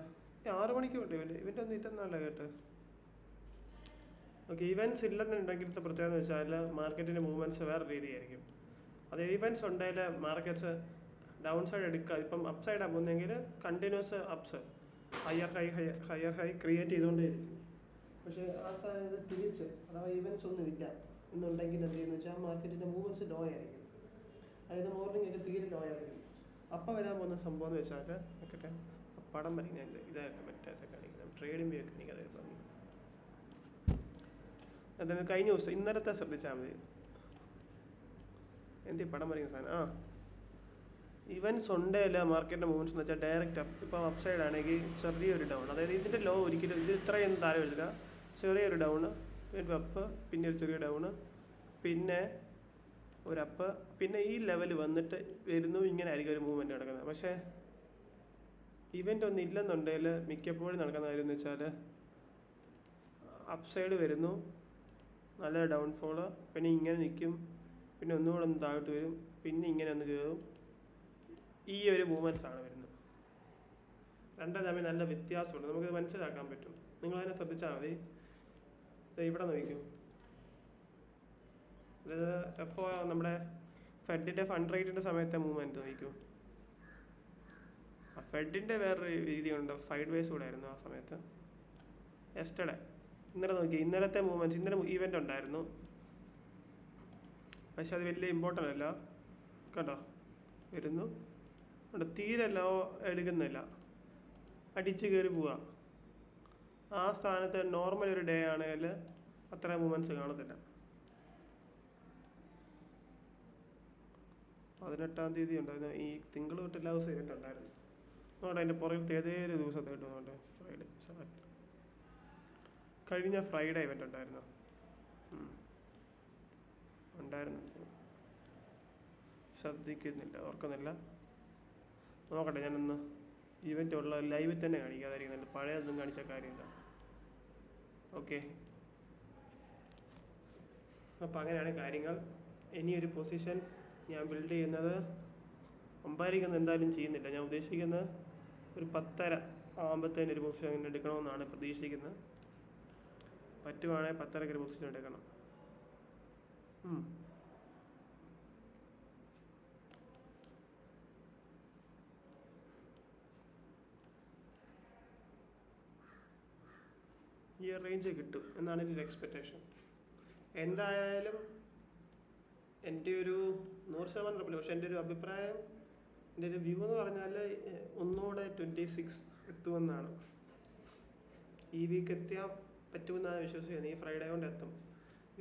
6 മണിക്കോ ഉണ്ട് ഇവൻ്റ് ഒന്നും ഇല്ലെന്നല്ല കേട്ട്. ഓക്കെ, ഇവൻറ്റ്സ് ഇല്ലെന്നുണ്ടെങ്കിലത്തെ പ്രത്യേകത എന്ന് വെച്ചാൽ മാർക്കറ്റിൻ്റെ മൂവ്മെൻറ്റ്സ് വേറെ രീതിയായിരിക്കും. അത് ഇവൻറ്റ്സ് ഉണ്ടെങ്കിൽ മാർക്കറ്റ്സ് ഡൗൺ സൈഡ് എടുക്കുക. ഇപ്പം അപ്പ് സൈഡാണ് പോകുന്നതെങ്കിൽ continues ups higher high create ചെയ്തുകൊണ്ടേയിരിക്കും. പക്ഷേ ആ സ്ഥാനത്ത് തിരിച്ച് അഥവാ ഇവൻറ്റ്സ് ഒന്നും ഇല്ല എന്നുണ്ടെങ്കിൽ എന്ത് ചെയ്യുന്നത് വെച്ചാൽ മാർക്കറ്റിൻ്റെ മൂവ്മെൻറ്റ്സ് ലോ ആയിരിക്കും. അതായത് മോർണിംഗ് ഒക്കെ തീരെ ലോ ആയിരിക്കും. അപ്പം വരാൻ പോകുന്ന സംഭവം എന്ന് വെച്ചാൽ നോക്കട്ടെ, പടം വരയ്ക്കാൻ ഇതായിട്ട് മറ്റേ കാണിക്കണം. ട്രേഡിംഗ് ഒക്കെ എനിക്ക് അതായത് പറഞ്ഞു. എന്തായാലും കഴിഞ്ഞ ദിവസം ഇന്നലത്തെ ശ്രദ്ധിച്ചാൽ മതി. എന്ത് പടം വരയ്ക്കുന്ന സാധനം ഇവൻറ്റ്സ് ഉണ്ടല്ല മാർക്കറ്റിൻ്റെ മൂവ്മെൻറ്റ്സ് എന്ന് വെച്ചാൽ ഡയറക്റ്റ് അപ്പ്. ഇപ്പം അപ്പ് സൈഡ് ആണെങ്കിൽ ചെറിയൊരു ഡൗൺ, അതായത് ഇതിൻ്റെ ലോ ഒരിക്കലും ഇത് ഇത്രയും താഴെ വരില്ല. ചെറിയൊരു ഡൗണ്, ഒരു അപ്പ്, പിന്നെ ഒരു ചെറിയ ഡൗണ്, പിന്നെ ഒരപ്പ്, പിന്നെ ഈ ലെവൽ വന്നിട്ട് വരുന്നു. ഇങ്ങനെ ആയിരിക്കും ഒരു മൂവ്മെൻറ്റ് നടക്കുന്നത്. പക്ഷേ ഇവൻ്റ് ഒന്നും ഇല്ലെന്നുണ്ടെങ്കിൽ മിക്കപ്പോഴും നടക്കുന്ന കാര്യം എന്ന് വെച്ചാൽ അപ്പ് സൈഡ് വരുന്നു, നല്ല ഡൗൺഫോള്, പിന്നെ ഇങ്ങനെ നിൽക്കും, പിന്നെ ഒന്നുകൂടെ ഒന്ന് താഴോട്ട് വരും, പിന്നെ ഇങ്ങനെ ഒന്ന് കയറും. ഈ ഒരു മൂവ്മെൻറ്റ്സ് ആണ് വരുന്നത്. രണ്ടും തമ്മിൽ നല്ല വ്യത്യാസമുണ്ട്. നമുക്കിത് മനസ്സിലാക്കാൻ പറ്റും. നിങ്ങളതിനെ ശ്രദ്ധിച്ചാൽ മതി. ഇവിടെ നോക്കും, അതായത് നമ്മുടെ ഫെഡിൻ്റെ ഫണ്ട് റേറ്റിൻ്റെ സമയത്തെ മൂവ്മെൻറ്റ് നോക്കും. ഫെഡിൻ്റെ വേറൊരു രീതിയുണ്ട്, സൈഡ് വേസ് കൂടെ ആയിരുന്നു ആ സമയത്ത്. ഇന്നലെ നോക്കി, ഇന്നലത്തെ മൂവ്മെൻറ്റ്സ്, ഇന്നലെ ഇവൻ്റ് ഉണ്ടായിരുന്നു. പക്ഷെ അത് വലിയ ഇമ്പോർട്ടൻ്റ് അല്ല. കണ്ടോ വരുന്നു, അവിടെ തീരെ ലോ എടുക്കുന്നില്ല, അടിച്ച് കയറി പോവുക. ആ സ്ഥാനത്ത് നോർമൽ ഒരു ഡേ ആണെങ്കിൽ അത്ര മൂവ്മെൻറ്റ്സ് കാണത്തില്ല. 18-ാം തീയതി ഉണ്ടായിരുന്നു, ഈ തിങ്കൾ തൊട്ട് എല്ലാ ദിവസവും ഇവൻ്റ് ഉണ്ടായിരുന്നു. അതുകൊണ്ട് അതിൻ്റെ പുറകിലത്തെ ഏതൊരു ദിവസത്തെ കിട്ടുന്നുണ്ട്. ഫ്രൈഡേ, സാറ്റർഡേ, കഴിഞ്ഞ ഫ്രൈഡേ ഇവൻ്റ് ഉണ്ടായിരുന്നു. ശ്രദ്ധിക്കുന്നില്ല, ഓർക്കുന്നില്ല. നോക്കട്ടെ, ഞാനൊന്ന് ഇവൻ്റ് ഉള്ള ലൈവിൽ തന്നെ കാണിക്കാതായിരിക്കുന്നുണ്ട്, പഴയതൊന്നും കാണിച്ച കാര്യമില്ല. ഓക്കെ, അപ്പം അങ്ങനെയാണ് കാര്യങ്ങൾ. ഇനിയൊരു പൊസിഷൻ ഞാൻ ബിൽഡ് ചെയ്യുന്നത് 9:30 എന്തായാലും ചെയ്യുന്നില്ല. ഞാൻ ഉദ്ദേശിക്കുന്നത് ഒരു 10:30 ആകുമ്പോഴത്തേന് ഒരു പൊസിഷൻ അങ്ങനെ എടുക്കണമെന്നാണ് പ്രതീക്ഷിക്കുന്നത്. പറ്റുവാണെങ്കിൽ 10:30 ഒരു പൊസിഷൻ എടുക്കണം. ഈ റേഞ്ച് കിട്ടും എന്നാണ് എൻ്റെ ഒരു എക്സ്പെക്റ്റേഷൻ. എന്തായാലും എൻ്റെ ഒരു 100% ഉറപ്പില്ല, പക്ഷെ എൻ്റെ ഒരു അഭിപ്രായം, എൻ്റെ ഒരു വ്യൂ എന്ന് പറഞ്ഞാൽ ഒന്നുകൂടെ 26 എത്തുമെന്നാണ്. ഈ വീക്ക് എത്തിയാൽ പറ്റുമെന്നാണ് വിശ്വസിക്കുന്നത്. ഈ ഫ്രൈഡേ കൊണ്ട് എത്തും.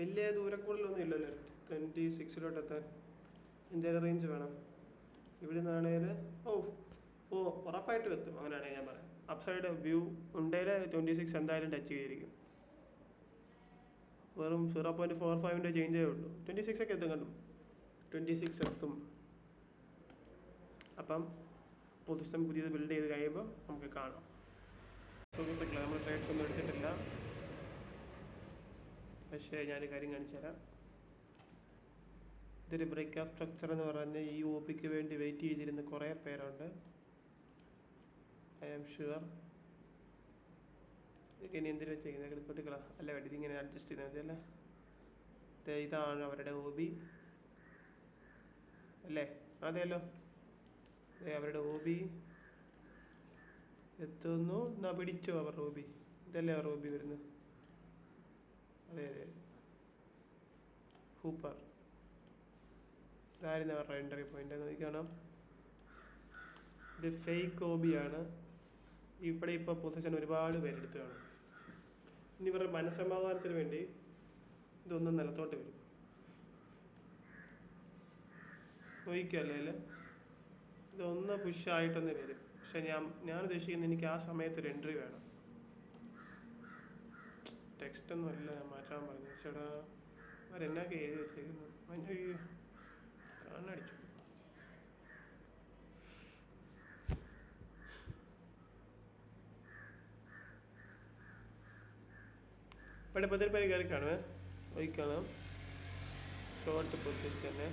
വലിയ ദൂരക്കൂടുതലൊന്നും ഇല്ലല്ലോ 26 എത്താൻ. എൻ്റെ റേഞ്ച് വേണം. ഇവിടെ നിന്നാണെങ്കിൽ ഉറപ്പായിട്ടും എത്തും. അങ്ങനെയാണെങ്കിൽ ഞാൻ പറയാം, അപ്സൈഡ് വ്യൂ ഉണ്ടെങ്കിൽ 26 എന്തായാലും ടച്ച് ചെയ്തിരിക്കും. വെറും 0.45 ചേഞ്ചേ ഉള്ളൂ. 26 ഒക്കെ എത്തും, കണ്ടും 26 എത്തും. അപ്പം പൊസിഷൻ പുതിയത് ബിൽഡ് ചെയ്ത് കഴിയുമ്പോൾ നമുക്ക് കാണാം. സുഹൃത്തുക്കളെ, നമ്മൾ ട്രേഡ്സ് ഒന്നും എടുത്തിട്ടില്ല, പക്ഷേ ഞാനൊരു കാര്യം കാണിച്ചു തരാം. ഇതൊരു ബ്രേക്ക് ഓഫ് സ്ട്രക്ചർ എന്ന് പറഞ്ഞ് ഈ OPക്ക് വേണ്ടി വെയിറ്റ് ചെയ്തിരുന്ന കുറേ പേരുണ്ട്. I am sure. ഇതൊക്കെ ഇനി എന്തിനു വെച്ചേക്കുന്നത്, എടുത്തോട്ടിക്കളാ അല്ല വേണ്ടി ഇതിങ്ങനെ അഡ്ജസ്റ്റ് ചെയ്താൽ മതി അല്ലേ. ഇതാണ് അവരുടെ OB അല്ലേ? അതെയല്ലോ, അവരുടെ OB എത്തുന്നു. എന്നാ പിടിച്ചോ അവരുടെ OB. ഇതല്ലേ അവരുടെ OB വരുന്നത്? അതെ അതെ, സൂപ്പർ. ഇതായിരുന്നു അവരുടെ എൻട്രി പോയിന്റ്. നോക്കണം, ഇത് ഫേക്ക് OB ആണ്. ഇവിടെ ഇപ്പോൾ പൊസിഷൻ ഒരുപാട് പേരെടുത്ത് കാണും. ഇനി ഇവരുടെ മനസ്സമാധാനത്തിന് വേണ്ടി ഇതൊന്നും നിലത്തോട്ട് വരും. നോക്കിക്കല്ലേ, ഇതൊന്ന് പുഷായിട്ടൊന്ന് വരും. പക്ഷെ ഞാൻ ഉദ്ദേശിക്കുന്നത് എനിക്ക് ആ സമയത്ത് ഒരു എൻട്രി വേണം. ടെക്സ്റ്റൊന്നും അല്ല ഞാൻ മാറ്റാൻ പറഞ്ഞു. ചേട്ടാ അവരെന്നൊക്കെ എഴുതി വെച്ചേക്കുന്നു, കണ്ണടിച്ചു. ഇവിടെ 10 പേര് കയറി കാണുമേ. നോക്കണം, ഷോർട്ട് പൊസിഷന്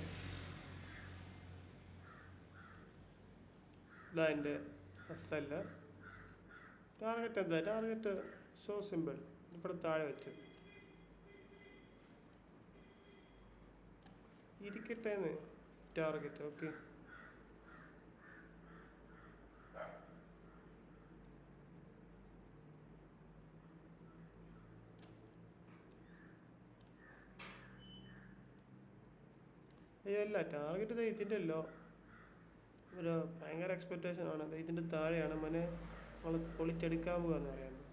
ഇതാ എൻ്റെ SL. ടാർഗറ്റ് എന്താ? ടാർഗറ്റ് സോ സിമ്പിൾ, ഇവിടെ താഴെ വെച്ച് ഇരിക്കട്ടെ ടാർഗറ്റ്. ഓക്കെ, അല്ല ടാർഗറ്റ് ഇതിൻ്റെ അല്ലോ, ഒരു ഭയങ്കര എക്സ്പെക്റ്റേഷൻ ആണ്. ഇതിൻ്റെ താഴെയാണ് മനെ നമ്മൾ പൊളിച്ചെടുക്കാൻ പോകാന്ന് പറയുന്നത്.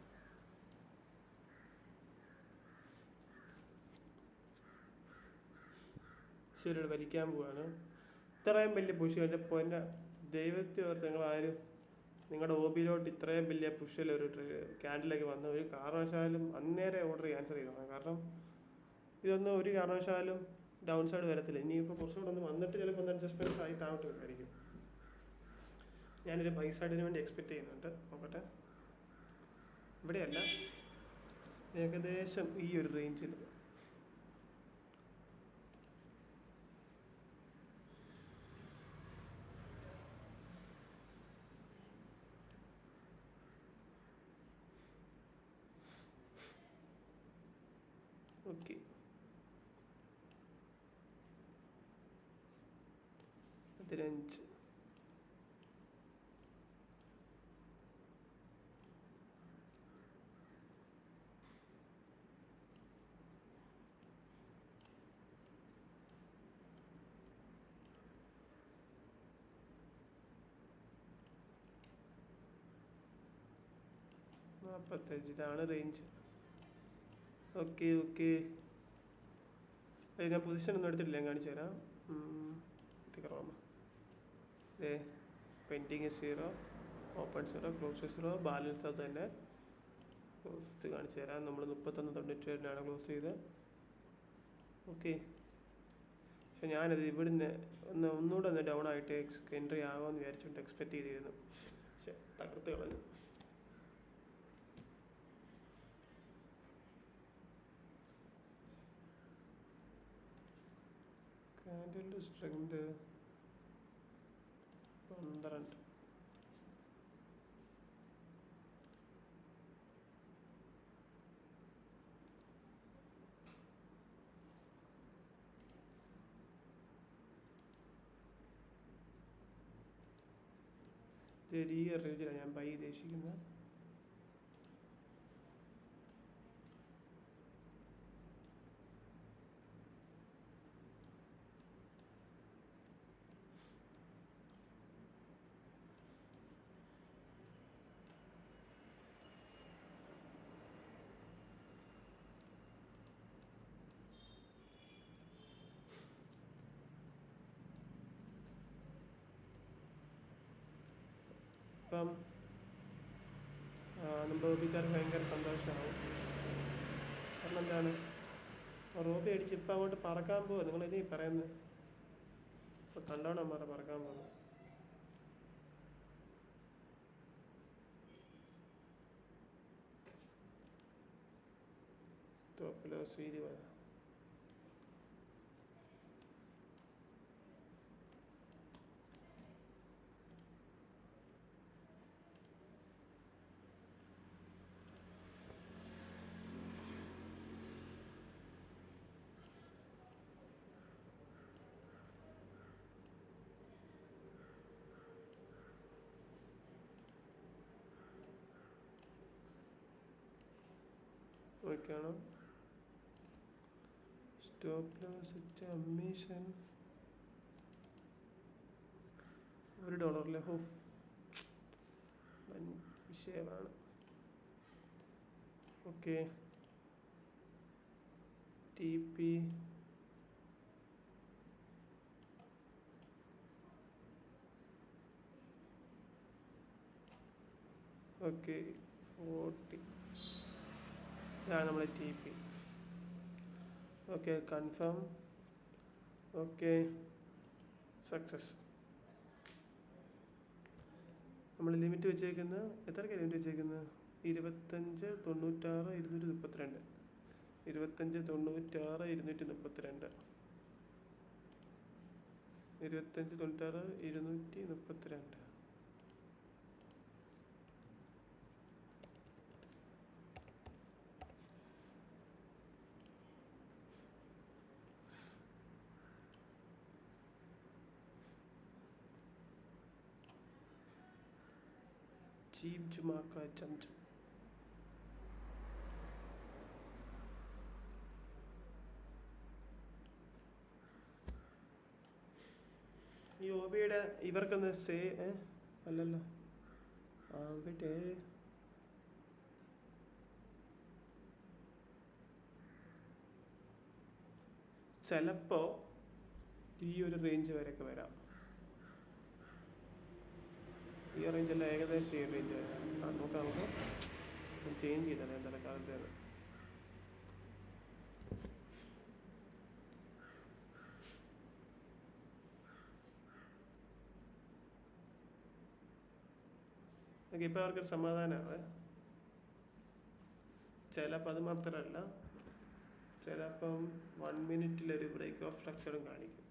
ശരി, വലിക്കാൻ പോവാണ്. ഇത്രയും വലിയ പുഷ് കഴിഞ്ഞപ്പോൾ എൻ്റെ ദൈവത്തെ ഓർത്ത് നിങ്ങളാരും നിങ്ങളുടെ OBയിലോട്ട് ഇത്രയും വലിയ പുഷിൽ ഒരു ക്യാൻഡിലേക്ക് വന്ന ഒരു കാരണവശാലും അന്നേരം ഓർഡർ ക്യാൻസൽ ചെയ്തതാണ്. കാരണം ഇതൊന്നും ഒരു കാരണവശാലും ഡൗൺ സൈഡ് വരത്തില്ല. ഇനിയിപ്പോൾ കുറച്ചുകൂടെ ഒന്ന് വന്നിട്ട് ചിലപ്പോൾ ഒന്ന് അഡ്ജസ്റ്റ്മെൻറ്റ്സ് ആയി താഴോട്ട് വരുമായിരിക്കും. ഞാനൊരു ബൈ സൈഡിന് വേണ്ടി എക്സ്പെക്റ്റ് ചെയ്യുന്നുണ്ട്. നോക്കട്ടെ, ഇവിടെയല്ല, ഏകദേശം ഈ ഒരു റേഞ്ചിൽ. ഓക്കെ, 15. 45 ഇതാണ് റേഞ്ച്. ഓക്കെ ഓക്കെ, ഞാൻ പൊസിഷൻ ഒന്നും എടുത്തിട്ടില്ല, ഞാൻ കാണിച്ചു തരാം. പെൻഡിങ് 0, ഓപ്പൺ 0, ക്ലോസ് 0, ബാലൻസ് അത് തന്നെ. ക്ലോസ് കാണിച്ചു തരാം. നമ്മൾ 31.97 ക്ലോസ് ചെയ്ത്. ഓക്കെ, പക്ഷെ ഞാനത് ഇവിടുന്ന് ഒന്നുകൂടെ ഒന്ന് ഡൗൺ ആയിട്ട് എൻട്രി ആകുമെന്ന് വിചാരിച്ചുകൊണ്ട് എക്സ്പെക്റ്റ് ചെയ്തിരുന്നു, പക്ഷെ തകർത്ത് കളഞ്ഞു. കാൻഡിലിൻ്റെ സ്ട്രെങ്ത് 12. ഈ റേഞ്ചിലാണ് ഞാൻ ബൈ ഉദ്ദേശിക്കുന്നത്. ഇപ്പം റോബിക്കാർക്ക് ഭയങ്കര സന്തോഷമാവും. കാരണം എന്താണ്, റോബി അടിച്ച് ഇപ്പം അങ്ങോട്ട് പറക്കാൻ പോവുക. നിങ്ങളിനി പറയുന്നത് ഇപ്പം കണ്ടോണം അമ്മമാരെ പറക്കാൻ പോകുന്നത്. ടോപ്പിലോ സ്വീതി പോലെ നോക്കിയാണ്. സ്റ്റോപ്പ് ലോസ് വെച്ച അമ്മീഷൻ $1 ഹോ വിഷയമാണ്. ഓക്കെ, ടി പി ഓക്കെ 40 ഇതാണ് നമ്മുടെ T P. Okay, confirm. Okay, success. നമ്മൾ ലിമിറ്റ് വെച്ചേക്കുന്നത് എത്രയ്ക്കാണ് ലിമിറ്റ് വെച്ചേക്കുന്നത്? 25, 96, 232. 25, 96, 232. 25, 96, 232. ചീം ചുമാക്ക ചംചം. ഈ ഓബിയുടെ ഇവർക്കൊന്ന് അല്ലല്ലോ അവിടെ ചിലപ്പോ ഈ ഒരു റേഞ്ച് വരെയൊക്കെ വരാം. ഈ റേഞ്ചല്ല, ഏകദേശം ഈ റേഞ്ച് വരാം. നമുക്ക് ചേഞ്ച് ചെയ്താൽ എന്തായാലും കാലത്ത് ഇപ്പം അവർക്കൊരു സമാധാനമാണ്. ചിലപ്പോൾ അത് മാത്രമല്ല, ചിലപ്പം 1 മിനിറ്റിലൊരു ബ്രേക്ക് ഓഫ് സ്ട്രക്ചറും കാണിക്കും.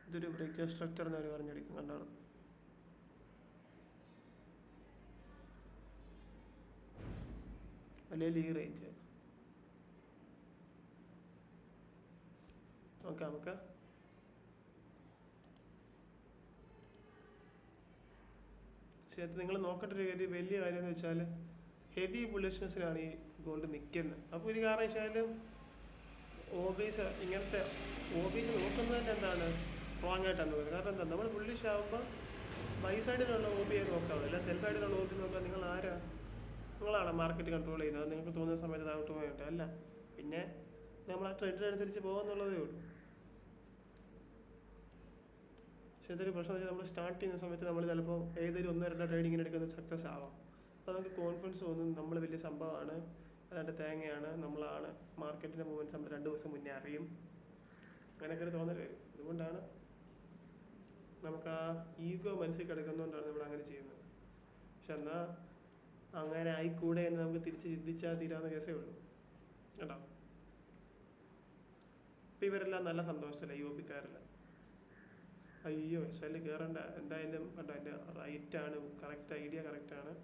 ഇതൊരു ബ്രേക്ക് ഓഫ് സ്ട്രക്ചർ എന്ന് അവർ പറഞ്ഞെടുക്കും. കണ്ടാണ് അല്ലെങ്കിൽ ഈ റേഞ്ച് ഓക്കെ. നമുക്ക് പക്ഷേ നിങ്ങൾ നോക്കേണ്ട ഒരു വലിയ കാര്യം എന്ന് വെച്ചാൽ ഹെവി ബുള്ളിഷ്നെസ്സിലാണ് ഈ ഗോൾഡ് നിൽക്കുന്നത്. അപ്പോൾ ഒരു കാരണം വെച്ചാൽ ഒ ബീസ് ഇങ്ങനത്തെ ഒ ബീസ് നോക്കുന്നത് തന്നെ എന്താണ് റോങ് ആയിട്ടാണ് നോക്കുന്നത്. കാരണം എന്താ, നമ്മൾ ബുള്ളിഷ് ആകുമ്പോൾ ബൈ സൈഡിലുള്ള ഒ ബിയെ നോക്കാവുള്ളൂ, അല്ല സെൽ സൈഡിലുള്ള ഒ ബി നോക്കാൻ നിങ്ങൾ ആരാ? നിങ്ങളാണ് മാർക്കറ്റ് കൺട്രോൾ ചെയ്യുന്നത്. അത് നിങ്ങൾക്ക് തോന്നുന്ന സമയത്ത് താഴോട്ട് പോയിട്ട് അല്ല, പിന്നെ നമ്മൾ ആ ട്രെൻഡിനനുസരിച്ച് പോകുന്നുള്ളതേ ഉള്ളൂ. പക്ഷെ ഇതൊരു പ്രശ്നം വെച്ചാൽ നമ്മൾ സ്റ്റാർട്ട് ചെയ്യുന്ന സമയത്ത് നമ്മൾ ചിലപ്പോൾ ഏതൊരു 1-2 ട്രേഡിങ്ങിന് എടുക്കുന്നത് സക്സസ് ആവാം. അപ്പോൾ നമുക്ക് കോൺഫിഡൻസ് തോന്നും നമ്മൾ വലിയ സംഭവമാണ്, അതാണ്ട് തേങ്ങയാണ്, നമ്മളാണ്, മാർക്കറ്റിൻ്റെ മൂവ്മെൻറ്റ്സ് നമ്മൾ 2 ദിവസം മുന്നേ അറിയും, അങ്ങനെയൊക്കെ ഒരു തോന്നൽ വരും. അതുകൊണ്ടാണ് നമുക്ക് ആ ഈഗോ മനസ്സിൽ കിടക്കുന്നതുകൊണ്ടാണ് നമ്മൾ അങ്ങനെ ചെയ്യുന്നത്. പക്ഷെ എന്നാൽ അങ്ങനെ ആയിക്കൂടെ എന്ന് നമുക്ക് തിരിച്ച് ചിന്തിച്ചാൽ തീരാവുന്ന കേസേ ഉള്ളൂ കേട്ടോ. ഇപ്പം ഇവരെല്ലാം നല്ല സന്തോഷത്തില്ല, യുപിക്കാരെല്ലാം. അയ്യോ എസ് കയറണ്ട, എന്തായാലും കേട്ടോ, എൻ്റെ റൈറ്റാണ്, കറക്റ്റ് ഐഡിയ കറക്റ്റാണ്.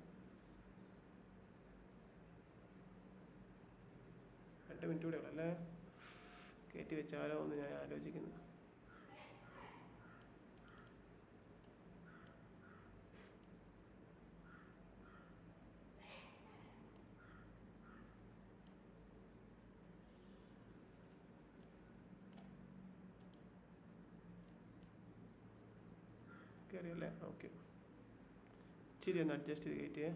2 മിനിറ്റ് കൂടെ ഉള്ളൂ അല്ലേ, കയറ്റി വെച്ചാലോ എന്ന് ഞാൻ ആലോചിക്കുന്നു. കയറിയല്ലേ, ഓക്കെ. ഇച്ചിരി ഒന്ന് അഡ്ജസ്റ്റ് ചെയ്ത് കയറ്റിയേ,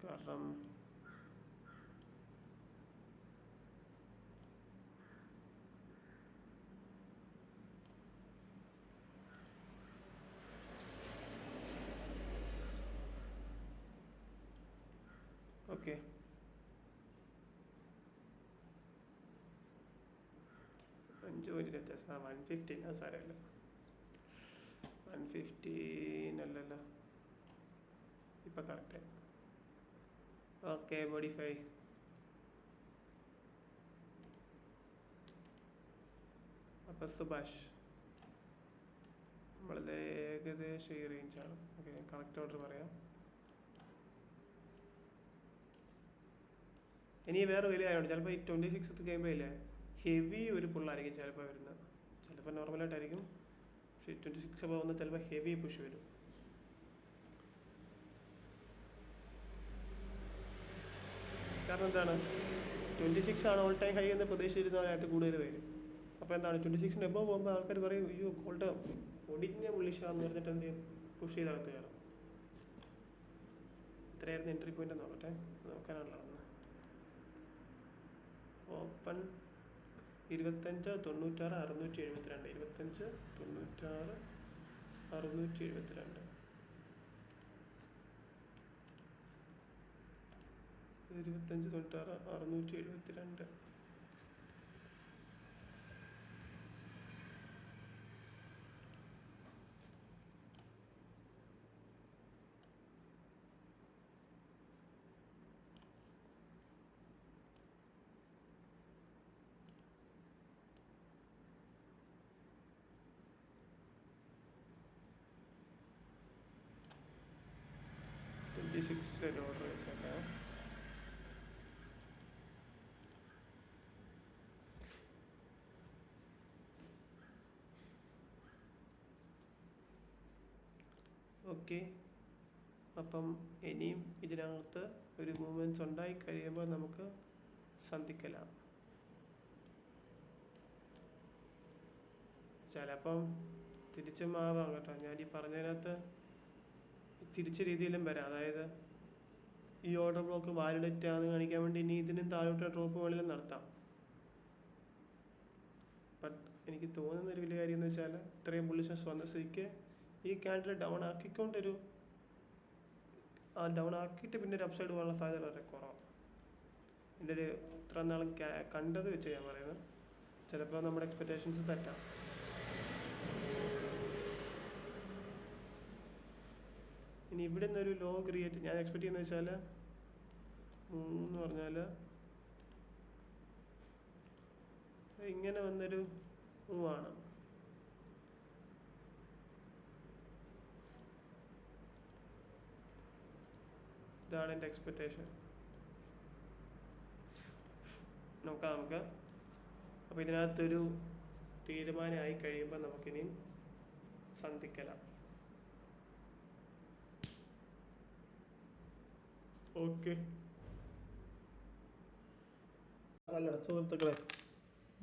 കാരണം ഓക്കെ. അഞ്ച് പോയിന്റ് വ്യത്യാസം, 115. അത് സാരമില്ല, 115 അല്ലല്ലോ, ഇപ്പം കറക്റ്റ്. Okay, modify. അപ്പം സുഭാഷ് നമ്മളത് ഏകദേശം ഈ റേഞ്ചാണ്. ഓക്കെ, കറക്റ്റ് ഓർഡർ പറയാം. ഇനി വേറെ വലിയ കാര്യമുണ്ട്, ചിലപ്പോൾ ഈ 26 കഴിയുമ്പോൾ ഇല്ലേ ഹെവി ഒരു പുള്ളായിരിക്കും ചിലപ്പോൾ വരുന്നത്, ചിലപ്പോൾ നോർമലായിട്ടായിരിക്കും. പക്ഷേ 26 അപ്പോൾ വന്ന് ചിലപ്പോൾ ഹെവി പുഷ് വരും. കാരണം എന്താണ്, 26 ആണ് ഓൾ ടൈം ഹൈ എന്ന് പ്രതീക്ഷിച്ചിരുന്നവരായിട്ട് കൂടുതൽ വരും. അപ്പോൾ എന്താണ്, 26 എബോവ് പോകുമ്പോൾ ആൾക്കാർ പറയും അയ്യോ ഗോൾഡ് ഒടിഞ്ഞ പുള്ളിഷാന്ന് പറഞ്ഞിട്ട് എന്ത് ചെയ്യും, പുഷ് ചെയ്തകത്ത് കയറും. ഇത്രയായിരുന്നു എൻട്രി പോയിന്റ് നോക്കട്ടെ, നോക്കാനാണല്ലോ ഓപ്പൺ 25, 96, 672. 25, 96, 672. 25, 96, 672. ഓർഡർ വെച്ചേക്കാം. ഓക്കെ, അപ്പം ഇനിയും ഇതിനകത്ത് ഒരു മൂവ്മെൻറ്റ്സ് ഉണ്ടായി കഴിയുമ്പോൾ നമുക്ക് സന്ധിക്കലാം. ചിലപ്പം തിരിച്ചും ആവാം കേട്ടോ, ഞാൻ ഈ പറഞ്ഞതിനകത്ത് തിരിച്ച രീതിയിലും വരാം. അതായത് ഈ ഓർഡർ ബ്ലോക്ക് വാലിഡേറ്റ് ആണെന്ന് കാണിക്കാൻ വേണ്ടി ഇനി ഇതിനും താഴോട്ട് ഡ്രോപ്പ് വേണമെങ്കിലും നടത്താം. ബട്ട് എനിക്ക് തോന്നുന്നൊരു വലിയ കാര്യം എന്ന് വെച്ചാൽ ഇത്രയും ബുള്ളിഷ്നസ് വന്ന സ്ഥിതിക്ക് ഈ ക്യാൻഡിൽ ഡൗൺ ആക്കിക്കൊണ്ടൊരു ഡൗൺ ആക്കിയിട്ട് പിന്നെ ഒരു അപ്സൈഡ് പോകാനുള്ള സാധ്യത വളരെ കുറവാണ്. എൻ്റെ ഒരു ഇത്ര നാളും കണ്ടത് വെച്ച് ഞാൻ പറയുന്നത്. ചിലപ്പോൾ നമ്മുടെ എക്സ്പെക്റ്റേഷൻസ് തെറ്റാം. ഇനി ഇവിടെ നിന്നൊരു ലോ ക്രിയേറ്റ് ഞാൻ എക്സ്പെക്ട് ചെയ്യുന്നത് വെച്ചാൽ എന്ന് പറഞ്ഞാൽ ഇങ്ങനെ വന്നൊരു മൂവാണ്. ഇതാണ് എൻ്റെ എക്സ്പെക്റ്റേഷൻ. നമുക്ക് അപ്പോൾ ഇതിനകത്തൊരു തീരുമാനമായി കഴിയുമ്പോൾ നമുക്കിനി സന്ധിക്കലാം. ഓക്കെ, അല്ല സുഹൃത്തുക്കളെ,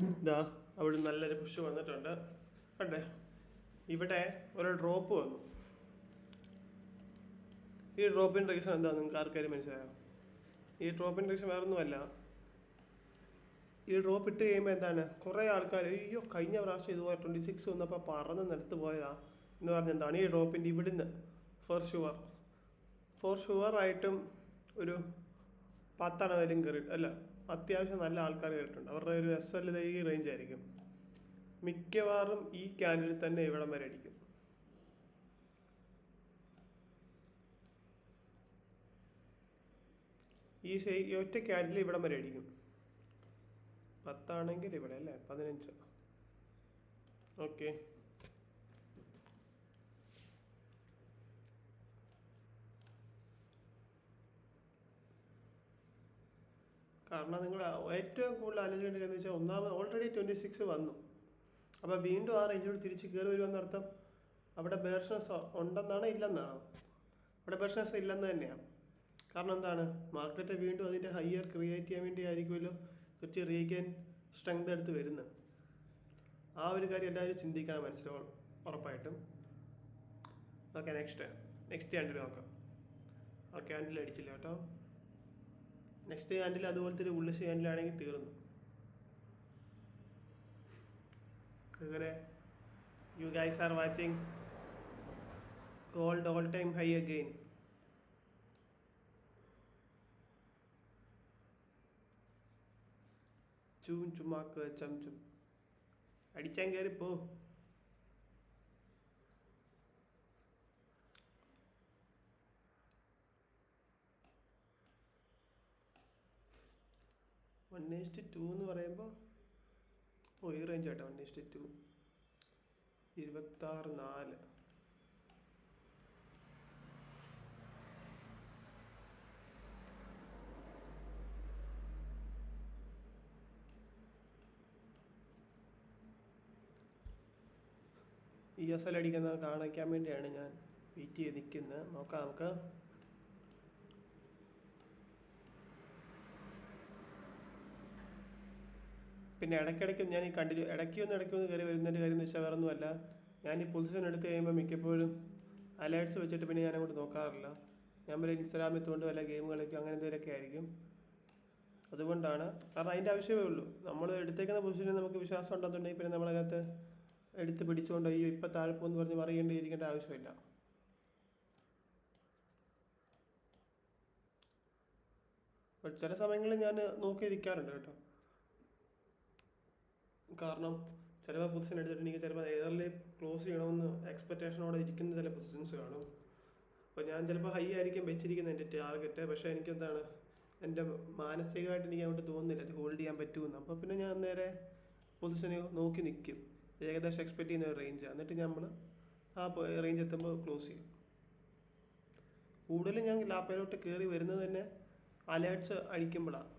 ഇതാ അവിടെ നല്ലൊരു പുഷ് വന്നിട്ടുണ്ട്. കണ്ടേ, ഇവിടെ ഒരു ഡ്രോപ്പ് വന്നു. ഈ ഡ്രോപ്പിൻ്റെ റീസൺ എന്താ നിങ്ങൾക്ക് ആർക്കാരും മനസ്സിലായോ? ഈ ഡ്രോപ്പിൻ്റെ റീസൺ വേറെ ഒന്നുമല്ല. ഈ ഡ്രോപ്പ് ഇട്ട് കഴിയുമ്പോൾ എന്താണ്, കുറേ ആൾക്കാർ അയ്യോ കഴിഞ്ഞ പ്രാവശ്യം ഇതുപോലെ 26 വന്നപ്പോൾ പറന്ന് നിലത്ത് പോയതാ എന്ന് പറഞ്ഞ എന്താണ്, ഈ ഡ്രോപ്പിൻ്റെ ഇവിടുന്ന് ഫോർ ഷുവർ ആയിട്ടും ഒരു 10 പേരും കയറി, അല്ല അത്യാവശ്യം നല്ല ആൾക്കാർ കയറിയിട്ടുണ്ട്. അവരുടെ ഒരു SL ഈ റേഞ്ച് ആയിരിക്കും. മിക്കവാറും ഈ ക്യാൻഡിൽ തന്നെ ഇവിടം വരെ അടിക്കും. ഈ ഒറ്റ ക്യാൻഡിൽ ഇവിടം വരെ അടിക്കും. 10 ആണെങ്കിൽ ഇവിടെ അല്ലേ 15. ഓക്കെ, കാരണം നിങ്ങൾ ഏറ്റവും കൂടുതൽ ആലോചിക്കേണ്ടത് എന്ന് വെച്ചാൽ ഒന്നാമത് ഓൾറെഡി 26 വന്നു. അപ്പോൾ വീണ്ടും ആ റേഞ്ചിലോട് തിരിച്ച് കയറി വരുമെന്നർത്ഥം അവിടെ ബേർഷ്നസ് ഉണ്ടെന്നാണ് ഇല്ലെന്നാണ്? അവിടെ ബേർഷ്നസ് ഇല്ലെന്ന് തന്നെയാണ്. കാരണം എന്താണ്, മാർക്കറ്റ് വീണ്ടും അതിൻ്റെ ഹയർ ക്രിയേറ്റ് ചെയ്യാൻ വേണ്ടി ആയിരിക്കുമല്ലോ കുറച്ച് റീഗെയിൻ സ്ട്രെങ്ത് എടുത്ത് വരുന്നത്. ആ ഒരു കാര്യം എല്ലാവരും ചിന്തിക്കണം മനസ്സിലാവും ഉറപ്പായിട്ടും. ഓക്കെ, നെക്സ്റ്റ് ക്യാൻഡിൽ നോക്കാം. ആ ക്യാൻഡിൽ അടിച്ചില്ല കേട്ടോ. നെക്സ്റ്റ് ക്യാൻഡിൽ അതുപോലത്തെ ഒരു ഉള്ളിഷ് ക്യാൻഡിലാണെങ്കിൽ തീർന്നു. അങ്ങനെ you guys are watching gold all time high again. ചുമാക്ക് ചംചും അടിച്ചാൻ കയറിപ്പോ. വൺ ഈസ്റ്റ് 2 എന്ന് പറയുമ്പോൾ ഈ റേഞ്ച് കേട്ടോ. 1:2 26-4. ESL അടിക്കുന്നത് കാണിക്കാൻ വേണ്ടിയാണ് ഞാൻ വെയിറ്റ് ചെയ്ത് നിൽക്കുന്നത്. നോക്കാം നമുക്ക്. പിന്നെ ഇടയ്ക്കിടയ്ക്ക് ഞാൻ ഈ ഇടയ്ക്കൊന്ന് കയറി വരുന്നതിൻ്റെ കാര്യം എന്ന് വെച്ചാൽ വേറെ ഒന്നുമല്ല, ഞാൻ ഈ പൊസിഷൻ എടുത്ത് കഴിയുമ്പോൾ മിക്കപ്പോഴും അലേർട്സ് വെച്ചിട്ട് പിന്നെ ഞാൻ അങ്ങോട്ട് നോക്കാറില്ല. ഞാൻ വല്ല ഇൻസ്റ്റാഗ്രാമിൽ തോണ്ട് വല്ല ഗെയിം കളിക്കും, അങ്ങനെ എന്തെങ്കിലുമൊക്കെ ആയിരിക്കും. അതുകൊണ്ടാണ്, കാരണം അതിൻ്റെ ആവശ്യമേ ഉള്ളൂ. നമ്മൾ എടുത്തേക്കുന്ന പൊസിഷനിൽ നമുക്ക് വിശ്വാസം ഉണ്ടെന്നുണ്ടെങ്കിൽ പിന്നെ നമ്മളതിനകത്ത് എടുത്ത് പിടിച്ചുകൊണ്ട് അയ്യോ ഇപ്പം താഴ്പോന്ന് പറഞ്ഞ് പറയേണ്ടിയിരിക്കേണ്ട ആവശ്യമില്ല. ചില സമയങ്ങളിൽ ഞാൻ നോക്കിയിരിക്കാറുണ്ട് കേട്ടോ. കാരണം ചിലപ്പോൾ പൊസിഷൻ എടുത്തിട്ടുണ്ടെങ്കിൽ ചിലപ്പോൾ ഏതെല്ലാം ക്ലോസ് ചെയ്യണമെന്ന് എക്സ്പെക്റ്റേഷനോടെ ഇരിക്കുന്ന ചില പൊസിഷൻസ് കാണും. അപ്പോൾ ഞാൻ ചിലപ്പോൾ ഹൈ ആയിരിക്കും വെച്ചിരിക്കുന്നത് എൻ്റെ ടാർഗറ്റ്. പക്ഷേ എനിക്കെന്താണ്, എൻ്റെ മാനസികമായിട്ട് എനിക്ക് അങ്ങോട്ട് തോന്നുന്നില്ല അത് ഹോൾഡ് ചെയ്യാൻ പറ്റുമെന്ന്. അപ്പോൾ പിന്നെ ഞാൻ നേരെ പൊസിഷന് നോക്കി നിൽക്കും. ഏകദേശം എക്സ്പെക്ട് ചെയ്യുന്ന ഒരു റേഞ്ച്, എന്നിട്ട് നമ്മൾ ആ റേഞ്ച് എത്തുമ്പോൾ ക്ലോസ് ചെയ്യും. കൂടുതലും ഞാൻ ലാപ്പയിലോട്ട് കയറി വരുന്നത് തന്നെ അലേർട്സ് അടിക്കുമ്പോഴാണ്.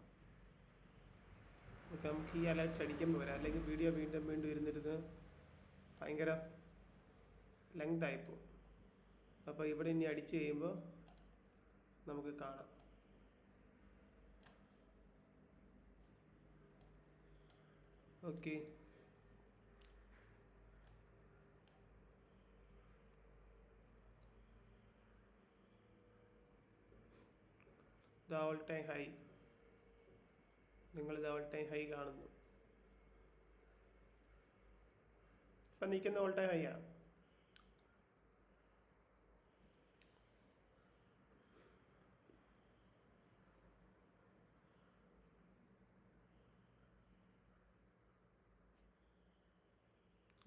നമുക്ക് ഈ അലേർട്സ് അടിക്കുമ്പോൾ വരാം, അല്ലെങ്കിൽ വീഡിയോ വീണ്ടും ഇരുന്നിരുന്ന് ഭയങ്കര ലെങ്ത് ആയിപ്പോവും. അപ്പോൾ ഇവിടെ ഇനി അടിച്ച് കഴിയുമ്പോൾ നമുക്ക് കാണാം. Okay, all time high. നിങ്ങളിത് ഓൾ ടൈം ഹൈ കാണുന്നു. ഇപ്പം നിൽക്കുന്ന ഓൾ ടൈം ഹൈ ആണ്.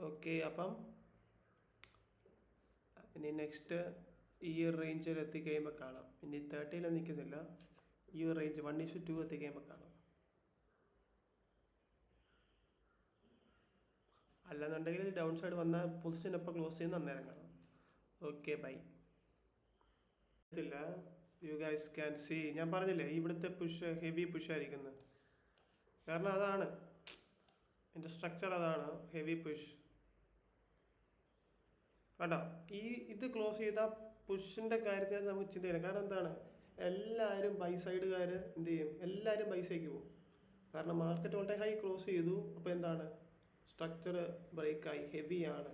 ഓക്കെ, അപ്പം ഇനി നെക്സ്റ്റ് ഈ റേഞ്ചിൽ എത്തിക്കഴിയുമ്പോൾ കാണാം. ഇനി 30 നിൽക്കുന്നില്ല, ഈ റേഞ്ച് 1:2 എത്തിക്കഴിയുമ്പോൾ കാണാം. അല്ലെന്നുണ്ടെങ്കിൽ ഡൗൺ സൈഡ് വന്ന പൊസിഷൻ എപ്പോൾ ക്ലോസ് ചെയ്യുന്ന അന്നേരം കാണാം. Okay, buy. You guys can see, ഞാൻ പറഞ്ഞില്ലേ ഇവിടുത്തെ പുഷ് ഹെവി പുഷായിരിക്കുന്നത്. കാരണം അതാണ് എൻ്റെ സ്ട്രക്ചർ, അതാണ് ഹെവി പുഷ്. കേട്ടോ, ഇത് ക്ലോസ് ചെയ്ത പുഷിൻ്റെ കാര്യത്തിൽ നമുക്ക് ചിന്ത ചെയ്യണം. കാരണം എന്താണ്, എല്ലാവരും ബൈ സൈഡുകാർ എന്ത് ചെയ്യും, എല്ലാവരും ബൈ സൈഡിലേക്ക് പോകും. കാരണം മാർക്കറ്റ് വളരെ ഹൈ ക്ലോസ് ചെയ്തു. അപ്പോൾ എന്താണ്, സ്ട്രക്ചർ ബ്രേക്കായി, ഹെവിയാണ്.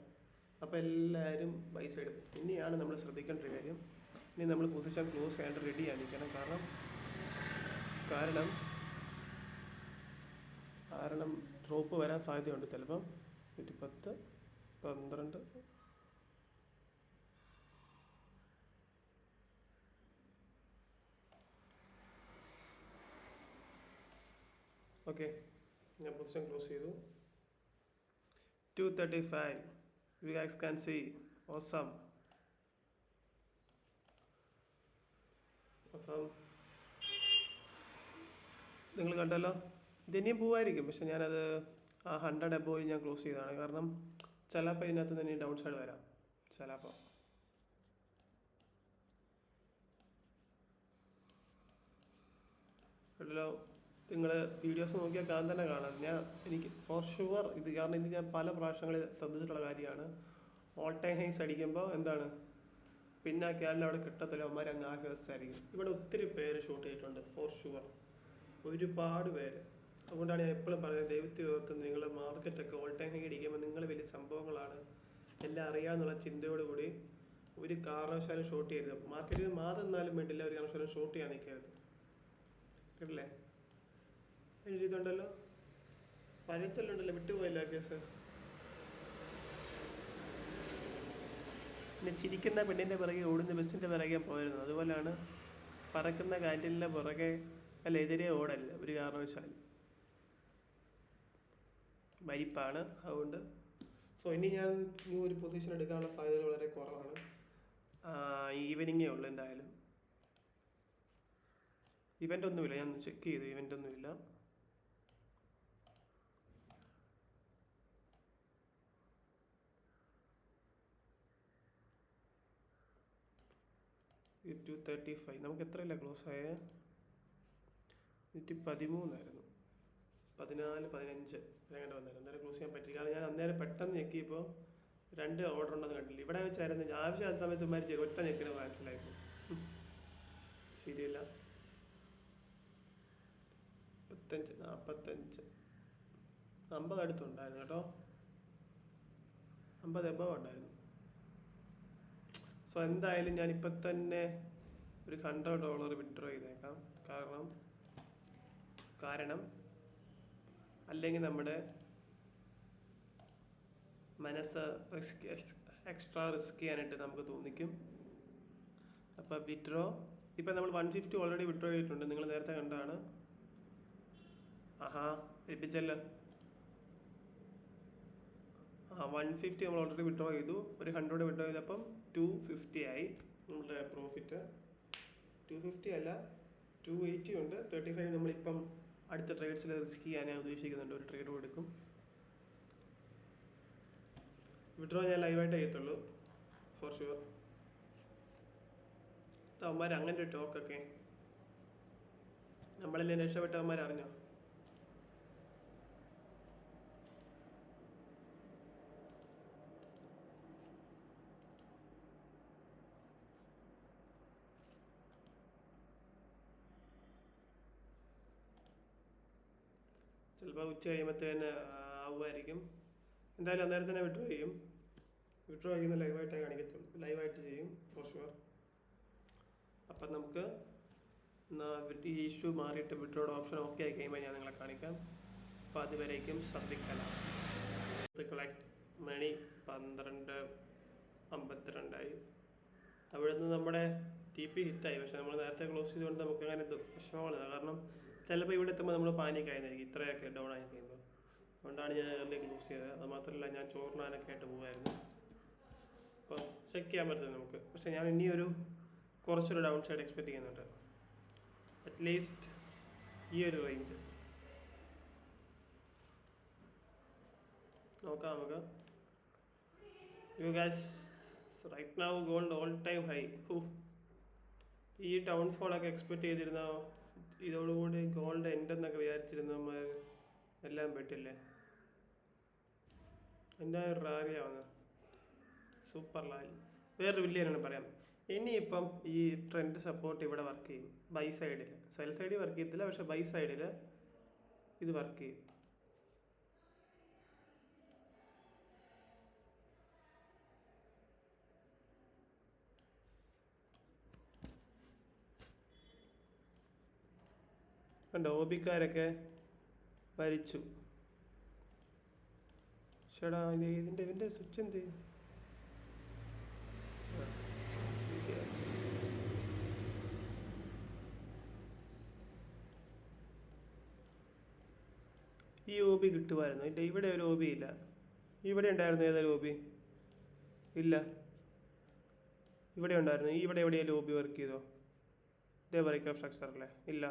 അപ്പോൾ എല്ലാവരും ബൈ സൈഡ്. ഇനിയാണ് നമ്മൾ ശ്രദ്ധിക്കേണ്ട ഒരു കാര്യം, ഇനി നമ്മൾ പൊസിഷൻ ക്ലോസ് ചെയ്യാണ്ട് റെഡി ആയിരിക്കണം. കാരണം ഡ്രോപ്പ് വരാൻ സാധ്യതയുണ്ട് ചിലപ്പം. 110, 12. ഓക്കെ, ഞാൻ പൊസിഷൻ ക്ലോസ് ചെയ്തു. 235. You guys can see. Awesome. അപ്പം നിങ്ങൾ കണ്ടല്ലോ, ഇതിനിയും പോവായിരിക്കും. പക്ഷെ ഞാനത് ആ 100 എബോവ് ഞാൻ ക്ലോസ് ചെയ്തതാണ്. കാരണം ചിലപ്പോൾ ഇതിനകത്ത് തന്നെ ഡൗൺ സൈഡ് വരാം. ചിലപ്പോൾ അല്ലോ, നിങ്ങൾ വീഡിയോസ് നോക്കിയാൽ തന്നെ കാണാം. എനിക്ക് ഫോർ ഷുവർ ഇത്, കാരണം ഇത് ഞാൻ പല പ്രാവശ്യങ്ങളിൽ ശ്രദ്ധിച്ചിട്ടുള്ള കാര്യമാണ്. ഓൾ ടൈം ഹൈസ് അടിക്കുമ്പോൾ എന്താണ്, പിന്നാക്കിയാലും അവിടെ കിട്ടത്തില്ല, അവന്മാർ അങ്ങ് ആഘോഷിച്ചായിരിക്കും. ഇവിടെ ഒത്തിരി പേര് ഷൂട്ട് ചെയ്തിട്ടുണ്ട് ഫോർ ഷുവർ, ഒരുപാട് പേര്. അതുകൊണ്ടാണ് ഞാൻ എപ്പോഴും പറയുന്നത്, ദൈവത്തെ ഓർത്ത് നിങ്ങൾ മാർക്കറ്റൊക്കെ ഓൾ ടൈം ഹൈ അടിക്കുമ്പോൾ നിങ്ങൾ വലിയ സംഭവങ്ങളാണ് എല്ലാം അറിയാമെന്നുള്ള ചിന്തയോടുകൂടി ഒരു കാരണവശാലും ഷോട്ട് ചെയ്യരുത്. മാർക്കറ്റിൽ മാറുന്നാലും വേണ്ടില്ല, ഒരു കാരണവശാലും ഷോട്ട് ചെയ്യാൻ നിൽക്കരുത്. കേട്ടില്ലേ? എഴുതിയിട്ടുണ്ടല്ലോ, പഴയത്തല്ലുണ്ടല്ലോ, വിട്ടുപോയില്ല കേസ്. പിന്നെ ചിരിക്കുന്ന പെണ്ണിൻ്റെ പിറകെ ഓടുന്ന ബസ്സിൻ്റെ പിറകെ പോയിരുന്നു. അതുപോലെയാണ് പറക്കുന്ന കാറ്റിൻ്റെ പുറകെ എതിരെ ഓടല്ല ഒരു കാരണവശാലും. മരിപ്പാണ്. അതുകൊണ്ട് ഇനി ഞാൻ ഒരു പൊസിഷൻ എടുക്കാനുള്ള സാധ്യത വളരെ കുറവാണ്. ഈവനിങ്ങേ ഉള്ളൂ എന്തായാലും. ഇവൻ്റ് ഒന്നുമില്ല, ഞാൻ ചെക്ക് ചെയ്തു, ഇവൻ്റ് ഒന്നുമില്ല. ഈ 235 നമുക്ക് എത്രയല്ല ക്ലോസ് ആയേ? 113 14, 15 അങ്ങനെ വന്നായിരുന്നു. അന്നേരം ക്ലോസ് ചെയ്യാൻ പറ്റില്ല. കാരണം ഞാൻ അന്നേരം പെട്ടെന്ന് ഞെക്കിയപ്പോൾ 2 ഓർഡർ ഉണ്ടെന്ന് കണ്ടില്ല. ഇവിടെ വെച്ചായിരുന്നു ആവശ്യമായ സമയത്ത് മാറ്റി ഒറ്റ ഞെക്കിന് ക്യാൻസലായിരുന്നു. ശരിയല്ല. 35, 45, 50 അടുത്തുണ്ടായിരുന്നു കേട്ടോ. 50 എബവ് ഉണ്ടായിരുന്നു. എന്തായാലും ഞാനിപ്പോൾ തന്നെ ഒരു $100 വിഡ്രോ ചെയ്തേക്കാം. കാരണം അല്ലെങ്കിൽ നമ്മുടെ മനസ്സ് എക്സ്ട്രാ റിസ്ക് ചെയ്യാനായിട്ട് നമുക്ക് തോന്നിക്കും. അപ്പോൾ വിഡ്രോ ഇപ്പം നമ്മൾ 150 ഓൾറെഡി വിഡ്രോ ചെയ്തിട്ടുണ്ട്. നിങ്ങൾ നേരത്തെ കണ്ടാണ്. എപ്പിച്ചല്ലോ. 150 നമ്മൾ ഓൾറെഡി വിഡ്രോ ചെയ്തു. ഒരു 100 വിഡ്രോ ചെയ്തപ്പം 250 ആയി നമ്മുടെ പ്രോഫിറ്റ്. 250 അല്ല, 280 ഉണ്ട്. 35 നമ്മളിപ്പം അടുത്ത ട്രേഡ്സിൽ റിസ്ക് ചെയ്യാൻ ഉദ്ദേശിക്കുന്നുണ്ട്. ഒരു ട്രേഡ് കൊടുക്കും. വിഡ്രോ ഞാൻ ലൈവായിട്ട് ചെയ്യത്തുള്ളൂ ഫോർ ഷുവർ. അവന്മാർ അങ്ങനെ ഒരു ടോക്കൊക്കെ നമ്മളെല്ലാം രക്ഷപ്പെട്ട അവന്മാർ അറിഞ്ഞോ? ചിലപ്പോൾ ഉച്ച കഴിയുമ്പോഴത്തേന് ആവുമായിരിക്കും. എന്തായാലും അന്നേരം തന്നെ വിഡ്രോ ചെയ്യും. വിഡ്രോ ചെയ്യുന്ന ലൈവായിട്ടേ കാണിക്കത്തുള്ളൂ. ലൈവായിട്ട് ചെയ്യും ഫോർ ഷുവർ. അപ്പം നമുക്ക് ഈ ഇഷ്യൂ മാറിയിട്ട് വിഡ്രോയുടെ ഓപ്ഷൻ ഓക്കെ ആയി കഴിയുമ്പോൾ ഞാൻ നിങ്ങളെ കാണിക്കാം. അപ്പോൾ അതുവരേക്കും ശ്രദ്ധിക്കണം. മണി 12:52 അവിടെ നിന്ന് നമ്മുടെ TP ഹിറ്റായി. പക്ഷെ നമ്മൾ നേരത്തെ ക്ലോസ് ചെയ്തുകൊണ്ട് നമുക്ക് അങ്ങനെ വിഷമമാണ്. കാരണം ചിലപ്പോൾ ഇവിടെ എത്തുമ്പോൾ നമ്മൾ പാനിക്കായിരിക്കും ഇത്രയൊക്കെ ഡൗൺ ആയി കഴിയുമ്പോൾ. അതുകൊണ്ടാണ് ഞാൻ ഏർലി ക്ലോസ് ചെയ്തത്. അത് മാത്രമല്ല ഞാൻ ചോറിനാനൊക്കെ ആയിട്ട് പോകുമായിരുന്നു. അപ്പോൾ ചെക്ക് ചെയ്യാൻ പറ്റുന്നത് നമുക്ക്. പക്ഷെ ഞാൻ ഇനിയൊരു കുറച്ചൊരു ഡൗൺ സൈഡ് എക്സ്പെക്ട് ചെയ്യുന്നുണ്ട്. അറ്റ്ലീസ്റ്റ് ഈ ഒരു റേഞ്ച് നോക്കാം നമുക്ക്. You guys, right now gold all time high. ഈ ഡൗൺഫോളൊക്കെ എക്സ്പെക്ട് ചെയ്തിരുന്ന, ഇതോടുകൂടി ഗോൾഡ് എൻഡെന്നൊക്കെ വിചാരിച്ചിരുന്നവന്മാർ എല്ലാം പെട്ടില്ലേ. എൻ്റെ ഒരു റാലിയാണ് സൂപ്പർ ലാലി. വേറൊരു വില്ലിയാണ് പറയാം. ഇനിയിപ്പം ഈ ട്രെൻഡ് സപ്പോർട്ട് ഇവിടെ വർക്ക് ചെയ്യും ബൈ സൈഡിൽ. സെൽ സൈഡിൽ വർക്ക് ചെയ്യത്തില്ല, പക്ഷെ ബൈ സൈഡിൽ ഇത് വർക്ക് ചെയ്യും. കണ്ടോ, ഓബിക്കാരൊക്കെ മരിച്ചു. ചേടാ ഇതിൻ്റെ സ്വിച്ച് എന്ത്? ഈ ഓബി കിട്ടുമായിരുന്നു. ഇല്ല, ഇവിടെ ഒരു ഓബി ഇല്ല. ഇവിടെ ഉണ്ടായിരുന്നു ഏതൊരു ഓബി? ഇല്ല, ഇവിടെ ഉണ്ടായിരുന്നു. ഇവിടെ എവിടെയെങ്കിലും ഓബി വർക്ക് ചെയ്തോ? ഇതേ ബ്രേക്ക് സ്ട്രക്ചറല്ലേ? ഇല്ല.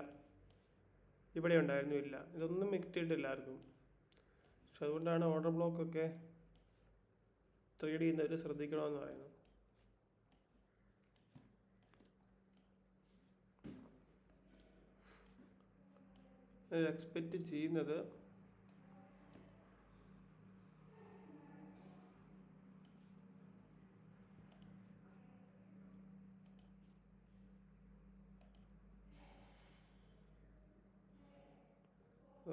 ഇവിടെ ഉണ്ടായിരുന്നു? ഇല്ല. ഇതൊന്നും കിട്ടിയിട്ടില്ല ആർക്കും. പക്ഷെ അതുകൊണ്ടാണ് ഓർഡർ ബ്ലോക്കൊക്കെ 3D ചെയ്യുന്നവർ ശ്രദ്ധിക്കണമെന്ന് പറയുന്നത്. എക്സ്പെക്റ്റ് ചെയ്യുന്നത്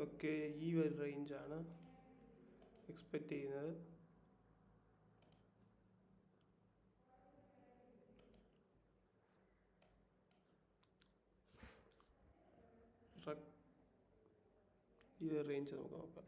ഓക്കെ, ഈ ഒരു റേഞ്ചാണ് എക്സ്പെക്റ്റ് ചെയ്യുന്നത്. ഈ ഒരു റേഞ്ച് നമുക്ക് നോക്കാം.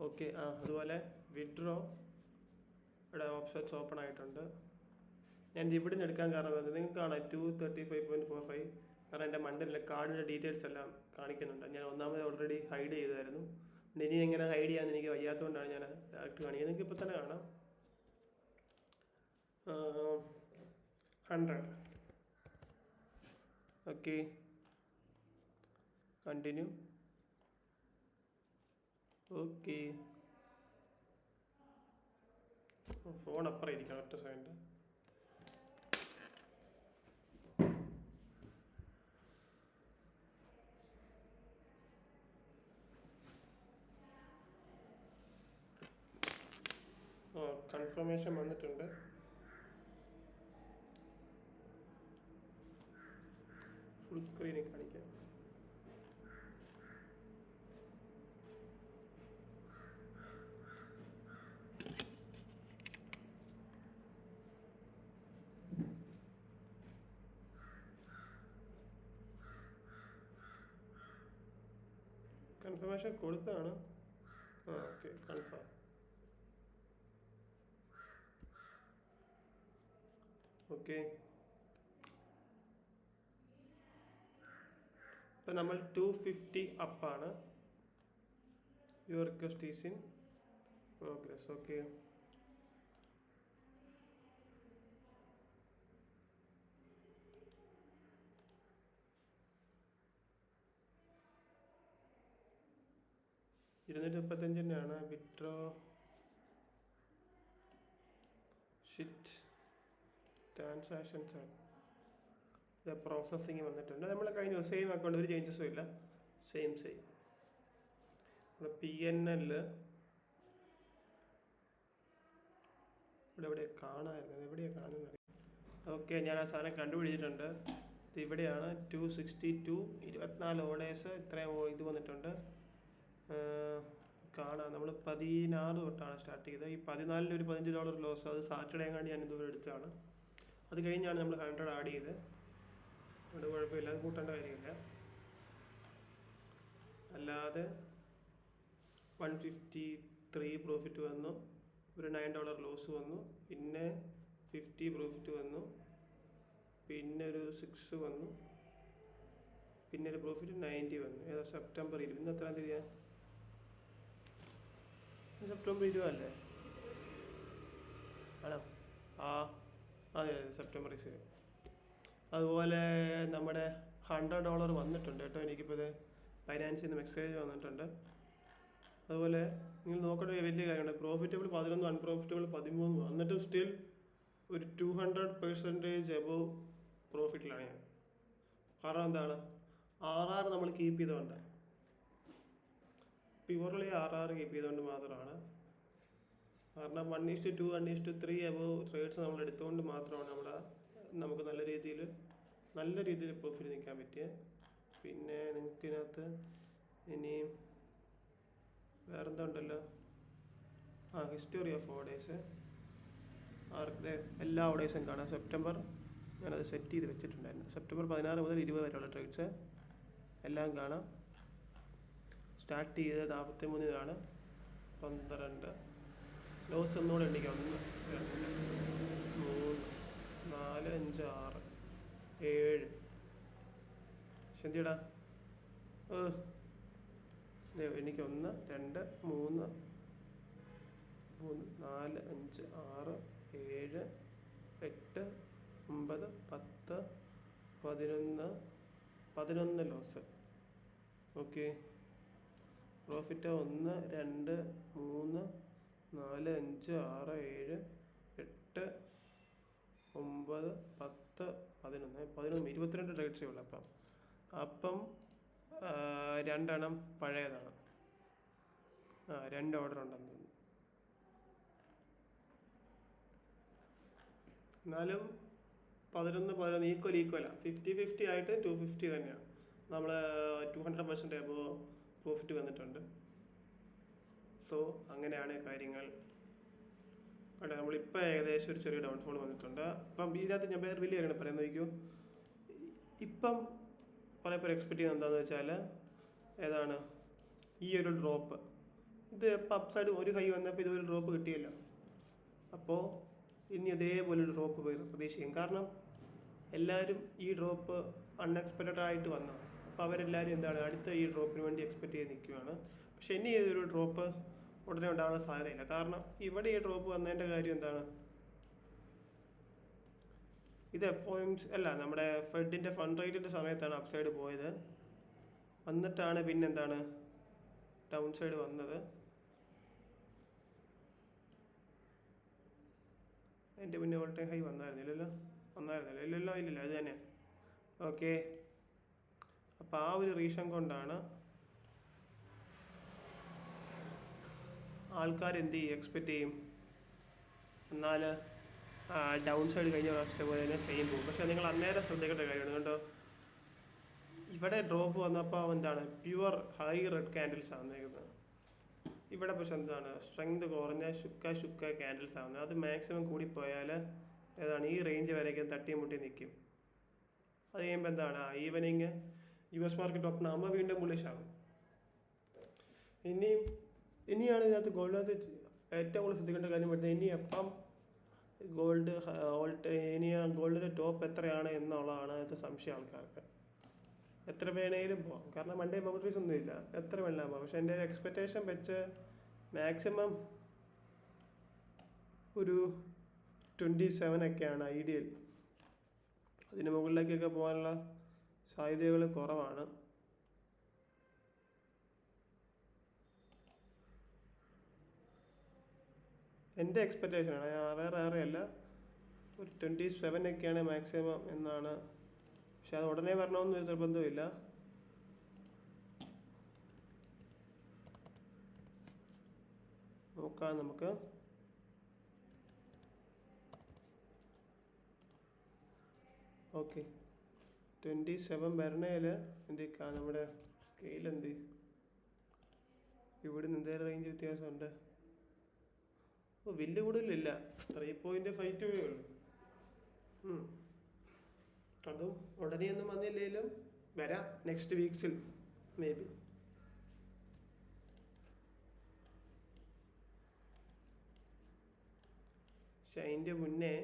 ഓക്കെ, അതുപോലെ വിഡ്രോ ഇവിടെ ഓപ്ഷൻസ് ഓപ്പൺ ആയിട്ടുണ്ട്. ഞാൻ ഇവിടെ നിന്ന് എടുക്കാൻ കാരണം എന്താ, നിങ്ങൾക്ക് കാണാം 235.45. കാരണം എൻ്റെ മണ്ടലിലെ കാർഡിൻ്റെ ഡീറ്റെയിൽസ് എല്ലാം കാണിക്കുന്നുണ്ട്. ഞാൻ ഒന്നാമത് ഓൾറെഡി ഹൈഡ് ചെയ്തായിരുന്നു. ഇനി എങ്ങനെ ഹൈഡ് ചെയ്യാമെന്ന് എനിക്ക് വയ്യാത്തതുകൊണ്ടാണ് ഞാൻ ഡയറക്റ്റ് കാണിക്കുന്നത്. നിങ്ങൾക്ക് ഇപ്പോൾ തന്നെ കാണാം. 100. Okay, continue. ഓക്കെ, ഫോൺ അപ്പുറം ഇരിക്കണം. ഒറ്റ സെക്കൻഡ്. കൺഫർമേഷൻ വന്നിട്ടുണ്ട്. ഫുൾ സ്ക്രീനിൽ കാണിക്കാം. കൺഫർമേഷൻ കൊടുത്താണ്. Okay, confirm. ഓക്കെ, ഇപ്പം നമ്മൾ 250 അപ്പാണ്. Your request is in progress. Okay, $235 withdraw ഷിറ്റ് ട്രാൻസാക്ഷൻസ് പ്രോസസ്സിങ് വന്നിട്ടുണ്ട്. നമ്മൾ കഴിഞ്ഞ സെയിം അക്കൗണ്ട്, ഒരു ചേഞ്ചസും ഇല്ല. സെയിം നമ്മുടെ PNL ഇവിടെ എവിടെ കാണാമായിരുന്നു, എവിടെയാണ് കാണുന്നത്? ഓക്കെ, ഞാൻ ആ സാധനം കണ്ടുപിടിച്ചിട്ടുണ്ട്. ഇത് ഇവിടെയാണ് 262 24 ഓർഡേഴ്സ് ഇത്രയും ഇത് വന്നിട്ടുണ്ട്. കാണാം, നമ്മൾ 16 തൊട്ടാണ് സ്റ്റാർട്ട് ചെയ്തത്. ഈ 14 ഒരു $15 ലോസ്. അത് സാറ്റർഡേ എങ്ങാണ്ട് ഞാൻ ഇതുവരെ എടുത്തതാണ്. അത് കഴിഞ്ഞാണ് നമ്മൾ 100 ആഡ് ചെയ്ത്. അത് കുഴപ്പമില്ല, അത് കൂട്ടേണ്ട കാര്യമില്ല. അല്ലാതെ 153 പ്രോഫിറ്റ് വന്നു, ഒരു $9 ലോസ് വന്നു, പിന്നെ 50 പ്രോഫിറ്റ് വന്നു, പിന്നെ ഒരു 6 വന്നു, പിന്നെ ഒരു പ്രോഫിറ്റ് 90 വന്നു. ഏതാ സെപ്റ്റംബർ 20. ഇന്ന് എത്രാം തീയതിയാണ്? സെപ്റ്റംബർ 20 അല്ലേ? ആണോ? അതെ, സെപ്റ്റംബർ 20. അതുപോലെ നമ്മുടെ $100 വന്നിട്ടുണ്ട് കേട്ടോ. എനിക്കിപ്പോൾ ഇത് ഫൈനാൻസിൽ നിന്ന് മെസ്സേജ് വന്നിട്ടുണ്ട്. അതുപോലെ നിങ്ങൾ നോക്കേണ്ട വലിയ കാര്യമുണ്ട്. പ്രോഫിറ്റബിൾ 11, അൺപ്രോഫിറ്റബിൾ 13, എന്നിട്ടും സ്റ്റിൽ ഒരു 200% എബോവ് പ്രോഫിറ്റിലാണ് ഞാൻ. കാരണം എന്താണ്? RR നമ്മൾ കീപ്പ് ചെയ്തുകൊണ്ട് പ്യുവർലി RR കീപ്പ് ചെയ്തുകൊണ്ട് മാത്രമാണ്. കാരണം 1:2 1:3 അബോവ് ട്രേഡ്സ് നമ്മൾ എടുത്തുകൊണ്ട് മാത്രമാണ് നമുക്ക് നല്ല രീതിയിൽ പ്രോഫിറ്റ് നിൽക്കാൻ പറ്റിയത്. പിന്നെ നിങ്ങൾക്ക് ഇതിനകത്ത് ഇനിയും വേറെന്താ ഉണ്ടല്ലോ, ഹിസ്റ്ററി ഓഫ് ഓർഡേഴ്സ് എല്ലാ ഓർഡേഴ്സും കാണാം. സെപ്റ്റംബർ ഞാനത് സെറ്റ് ചെയ്ത് വെച്ചിട്ടുണ്ടായിരുന്നു. സെപ്റ്റംബർ 16 മുതൽ 20 വരെയുള്ള ട്രേഡ്സ് എല്ലാം കാണാം. സ്റ്റാർട്ട് ചെയ്തത് 43 12 ലോസ് ഒന്നുകൂടെ എണ്ണിക്കാം. 1 2 3 4 5 6 7 ശരിടാ. എനിക്ക് 1 2 3 4 5 6 7 8 9 10 11 ലോസ്. ഓക്കെ, പ്രോഫിറ്റ് 1 2 3 4 5 6 7 8 9 10 11 22 ട്രേഡ്സേ ഉള്ളൂ. അപ്പം 2 പഴയതാണ്. 2 ഓർഡർ ഉണ്ടെന്ന് തോന്നുന്നു. എന്നാലും 11 ഈക്വലാണ്. 50-50 ആയിട്ട് 250 തന്നെയാണ്. നമ്മൾ 200% എബോവ് പ്രോഫിറ്റ് വന്നിട്ടുണ്ട്. സോ അങ്ങനെയാണ് കാര്യങ്ങൾ. അവിടെ നമ്മളിപ്പോൾ ഏകദേശം ഒരു ചെറിയ ഡൗൺഫോൾ വന്നിട്ടുണ്ട്. അപ്പം ഇതിനകത്ത് ഞാൻ വേറെ വലിയ കാര്യമാണ് പറയുന്നത്. നോക്കൂ, ഇപ്പം കുറേ പേർ എക്സ്പെക്ട് ചെയ്യുന്നത് എന്താണെന്ന് വെച്ചാൽ ഏതാണ് ഈ ഒരു ഡ്രോപ്പ്. ഇത് ഇപ്പം അപ്സൈഡ് ഒരു കൈ വന്നപ്പോൾ ഇതുപോലെ ഡ്രോപ്പ് കിട്ടിയല്ലോ. അപ്പോൾ ഇനി അതേപോലെ ഒരു ഡ്രോപ്പ് പ്രതീക്ഷിക്കും. കാരണം എല്ലാവരും ഈ ഡ്രോപ്പ് അൺഎക്സ്പെക്റ്റഡ് ആയിട്ട് വന്നതാണ്. അപ്പോൾ അവരെല്ലാവരും എന്താണ് അടുത്ത ഈ ഡ്രോപ്പിന് വേണ്ടി എക്സ്പെക്ട് ചെയ്ത് നിൽക്കുകയാണ്. പക്ഷെ ഇനി ഒരു ഡ്രോപ്പ് ഉടനെ ഉണ്ടാകാൻ സാധ്യതയില്ല. കാരണം ഇവിടെ ഈ ഡ്രോപ്പ് വന്നതിൻ്റെ കാര്യം എന്താണ്, ഇത് FOMC അല്ല, നമ്മുടെ ഫെഡിൻ്റെ ഫണ്ട് റേറ്റിൻ്റെ സമയത്താണ് അപ്സൈഡ് പോയത്. എന്നിട്ടാണ് പിന്നെന്താണ് ഡൗൺ സൈഡ് വന്നത്. എൻ്റെ പിന്നെ ഓൾ ടൈം ഹൈ വന്നായിരുന്നില്ലല്ലോ. ഇല്ല അത് തന്നെ. ഓക്കെ, അപ്പോൾ ആ ഒരു റീസൺ കൊണ്ടാണ് ആൾക്കാർ എന്ത് ചെയ്യും, എക്സ്പെക്റ്റ് ചെയ്യും എന്നാൽ ഡൗൺ സൈഡ് കഴിഞ്ഞ പ്രാവശ്യത്തെ പോലെ തന്നെ സെയിം പോകും. പക്ഷേ നിങ്ങൾ അന്നേരം ശ്രദ്ധിക്കേണ്ട കാര്യമാണ് കേട്ടോ. ഇവിടെ ഡ്രോപ്പ് വന്നപ്പോൾ എന്താണ് പ്യുവർ ഹൈ റെഡ് ക്യാൻഡിൽസ് ആവുന്നത്. ഇവിടെ പക്ഷെ എന്താണ് സ്ട്രെങ്ത് കുറഞ്ഞ ശുക്ക ക്യാൻഡിൽസ് ആവുന്നത്. അത് മാക്സിമം കൂടിപ്പോയാൽ ഏതാണ് ഈ റേഞ്ച് വരയ്ക്കും തട്ടിയും മുട്ടി നിൽക്കും. അത് കഴിയുമ്പോൾ എന്താണ് ഈവനിങ് US മാർക്കറ്റ് ഓപ്പൺ ആകുമ്പോൾ വീണ്ടും ബുള്ളിഷ് ആകും. ഇനിയാണ് ഇതിനകത്ത് ഗോൾഡിനകത്ത് ഏറ്റവും കൂടുതൽ ശ്രദ്ധിക്കേണ്ട കാര്യം പറ്റുന്നത്. ഇനി എപ്പം ഗോൾഡിൻ്റെ ടോപ്പ് എത്രയാണ് എന്നുള്ളതാണ് ഇത് സംശയം ആൾക്കാർക്ക്. എത്ര വേണേലും പോവാം, കാരണം മൺഡേ ബൗണ്ടറീസ് ഒന്നുമില്ല, എത്ര വേണമെങ്കിലും പോവാം. പക്ഷെ എൻ്റെ ഒരു എക്സ്പെക്റ്റേഷൻ വെച്ച് മാക്സിമം ഒരു 27 ഒക്കെയാണ് ഐഡിയൽ. അതിന് മുകളിലേക്കൊക്കെ പോകാനുള്ള സാധ്യതകൾ കുറവാണ്. എൻ്റെ എക്സ്പെക്റ്റേഷനാണ്, വേറെ ആരെയല്ല. ഒരു 27 ഒക്കെയാണ് മാക്സിമം എന്നാണ്. പക്ഷെ അത് ഉടനെ വരണമെന്നൊരു നിർബന്ധമില്ല. നോക്കാം നമുക്ക്. ഓക്കെ, 27 വരണേൽ എന്തൊക്കെയാ നമ്മുടെ സ്കെയിൽ ഇവിടുന്ന് എന്തേലും റേഞ്ച് വ്യത്യാസമുണ്ട്. വലിയ കൂടുതലില്ല, 3.52 ഉള്ളൂ. അതും ഉടനെയൊന്നും വന്നില്ലെങ്കിലും വരാം, നെക്സ്റ്റ് വീക്സിൽ മേ ബി. പക്ഷെ അതിൻ്റെ മുന്നേ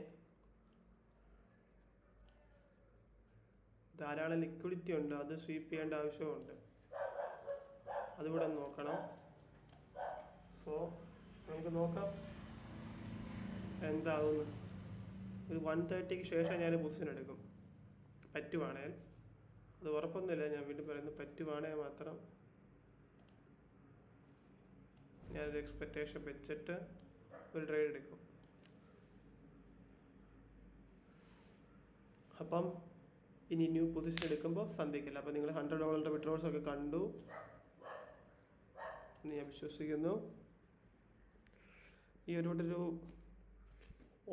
ധാരാളം ലിക്വിഡിറ്റി ഉണ്ട്, അത് സ്വീപ്പ് ചെയ്യേണ്ട ആവശ്യമുണ്ട്. അതുകൂടെ നോക്കണം. സോ നമുക്ക് നോക്കാം എന്താകുന്നു. ഒരു 1:30 ശേഷം ഞാൻ പൊസിഷൻ എടുക്കും പറ്റുവാണേൽ. അത് ഉറപ്പൊന്നുമില്ല, ഞാൻ വീണ്ടും പറയുന്നത് പറ്റുവാണെങ്കിൽ മാത്രം ഞാനൊരു എക്സ്പെക്റ്റേഷൻ വെച്ചിട്ട് ഒരു ട്രേഡ് എടുക്കും. അപ്പം ഇനി ന്യൂ പൊസിഷൻ എടുക്കുമ്പോൾ സന്ധിക്കില്ല. അപ്പം നിങ്ങൾ $100 വിഡ്രോൾസ് ഒക്കെ കണ്ടു. എന്ന് ഞാൻ വിശ്വസിക്കുന്നു. ഈ ഒരു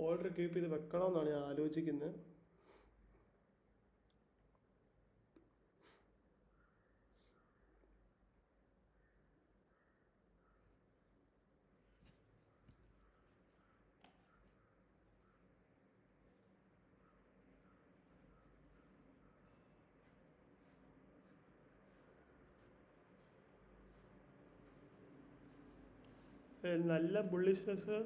ഓർഡർ കീപ്പ് ചെയ്ത് വെക്കണമെന്നാണ് ഞാൻ ആലോചിക്കുന്നത്. നല്ല ബുള്ളിഷ്നെസ്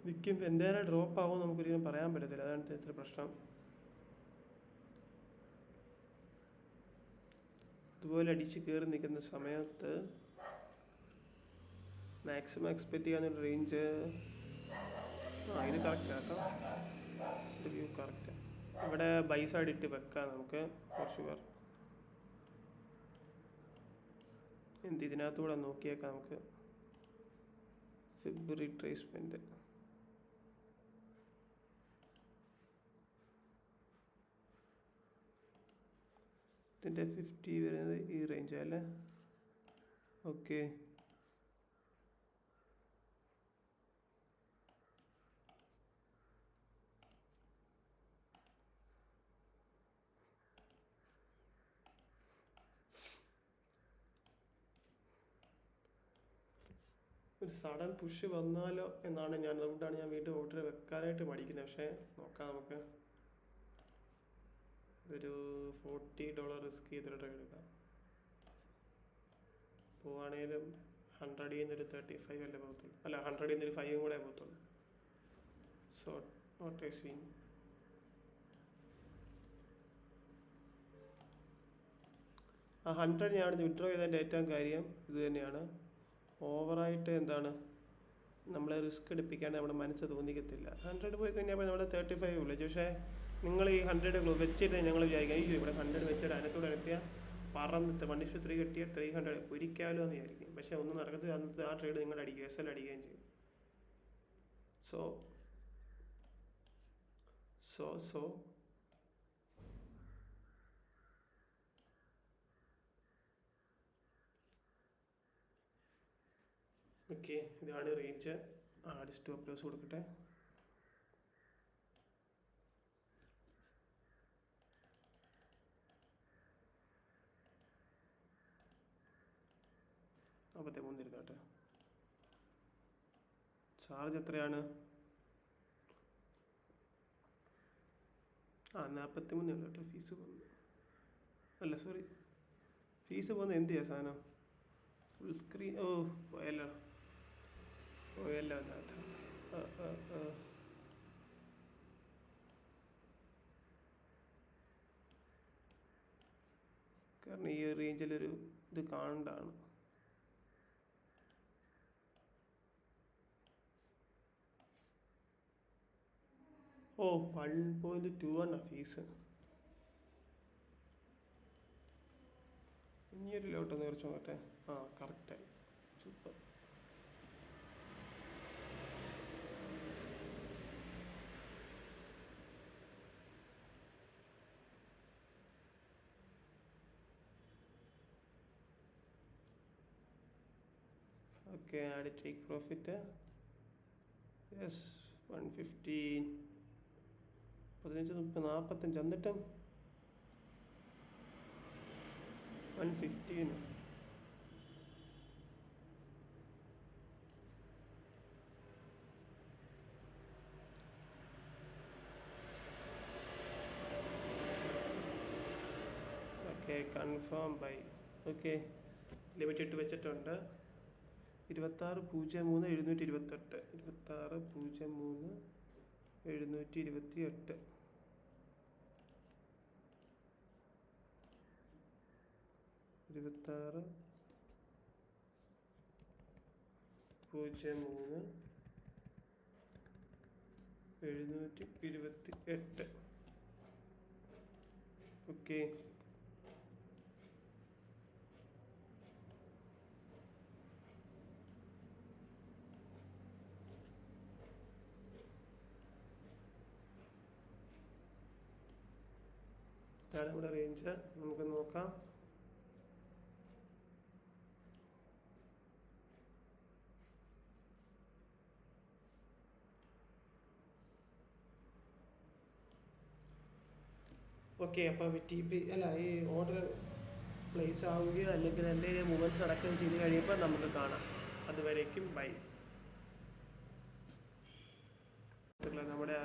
നിൽക്കുമ്പോൾ എന്തേലും ഡ്രോപ്പ് ആകുമെന്ന് നമുക്കൊരിക്കലും പറയാൻ പറ്റത്തില്ല. അതാണ് ഇത്ര പ്രശ്നം. ഇതുപോലെ അടിച്ച് കയറി നിൽക്കുന്ന സമയത്ത് മാക്സിമം എക്സ്പെക്റ്റ് ചെയ്യാവുന്ന റേഞ്ച് ഇത് കറക്റ്റ് ആക്കാം. ഇത് വ്യൂ കറക്റ്റ്. ഇവിടെ ബൈ സൈഡ് ഇട്ട് വെക്കാം നമുക്ക് ഫോർ ഷുവർ. ഇതിനകത്തൂടെ നോക്കിയേക്കാം നമുക്ക്. ഫെബ്രുവരി ട്രേസ്മെൻറ്റ് ഇതിൻ്റെ 50 വരുന്നത് ഈ റേഞ്ചല്ലേ. ഓക്കെ, ഒരു സഡൻ പുഷ് വന്നാലോ എന്നാണ് അതുകൊണ്ടാണ് ഞാൻ വീണ്ടും ഓർഡർ വെക്കാനായിട്ട് മടിക്കുന്നത്. പക്ഷേ നോക്കാം നമുക്ക്. ഒരു $40 റിസ്ക് ചെയ്തൊരു ട്രേഡ് എടുക്കാം. പോവാണേലും 100 ഒരു 35 അല്ലേ പോകത്തുള്ളൂ. അല്ല, 100 ഒരു 5 കൂടെ പോകത്തുള്ളൂ. So not a scene. ആ 100 ഞാൻ വിഡ്രോ ചെയ്തതിൻ്റെ ഏറ്റവും കാര്യം ഇത് തന്നെയാണ്. ഓവറായിട്ട് നമ്മളെ റിസ്ക് എടുപ്പിക്കാണ്ട് നമ്മുടെ മനസ്സ് തോന്നിക്കത്തില്ല. 100 പോയി കഴിഞ്ഞാൽ നമ്മൾ 35 ഉള്ളൂ. പക്ഷേ നിങ്ങൾ ഈ 100 വെച്ചിട്ട് ഞങ്ങൾ വിചാരിക്കാം അയ്യോ ഇവിടെ 100 വെച്ചിട്ട് അതിനകത്തൂടെ എത്തിയാൽ പറന്ന് 1:3 കെട്ടിയ 300 ഒരിക്കാലോ എന്ന് വിചാരിക്കും. പക്ഷേ ഒന്നും നടക്കത്തില്ല. അന്നത്തെ ആ ട്രേഡ് നിങ്ങൾ അടിക്കുക, SL അടിക്കുകയും ചെയ്യും. സോ ഓക്കെ, ഇതാണ് റേഞ്ച്. ആഡ് സ്റ്റോപ്പ് ലോസ് കൊടുക്കട്ടെ. അപ്പത്തെ മുന്നിരുന്നാട്ടെ. ചാർജ് എത്രയാണ്? 43 കേട്ടോ. ഫീസ് പോകുന്നു. അല്ല സോറി, ഫീസ് പോകുന്നത് എന്ത് ചെയ്യാ സാധനം? Full screen. പോയല്ലോ അതിനകത്ത്. കാരണം ഈ റേഞ്ചിലൊരു ഇത് കാണണ്ടാണ്. ഓ 1.21 ഫീസ്. ഇനിയൊരു ലോട്ടൊന്ന് കുറച്ച് നോക്കട്ടെ. കറക്റ്റായി. Super. Okay, add take profit. Yes, 115 15 30 45 എന്നിട്ടും 115. Okay, confirm buy. Okay, limit ഇട്ട് വെച്ചിട്ടുണ്ട്. 26.03.728. 26.03.728. ഇരുപത്താറ് 03.728. ഓക്കെ, ഇതാണ് നമ്മുടെ റേഞ്ച്. നമുക്ക് നോക്കാം. ഓക്കെ, അപ്പോൾ ഈ ഓർഡർ പ്ലേസ് ആവുകയോ അല്ലെങ്കിൽ എന്തെങ്കിലും മൂവ്മെൻറ്റ്സ് നടക്കുകയും ചെയ്ത് കഴിയുമ്പോൾ നമുക്ക് കാണാം. അതുവരേക്കും ബൈ. നമ്മുടെ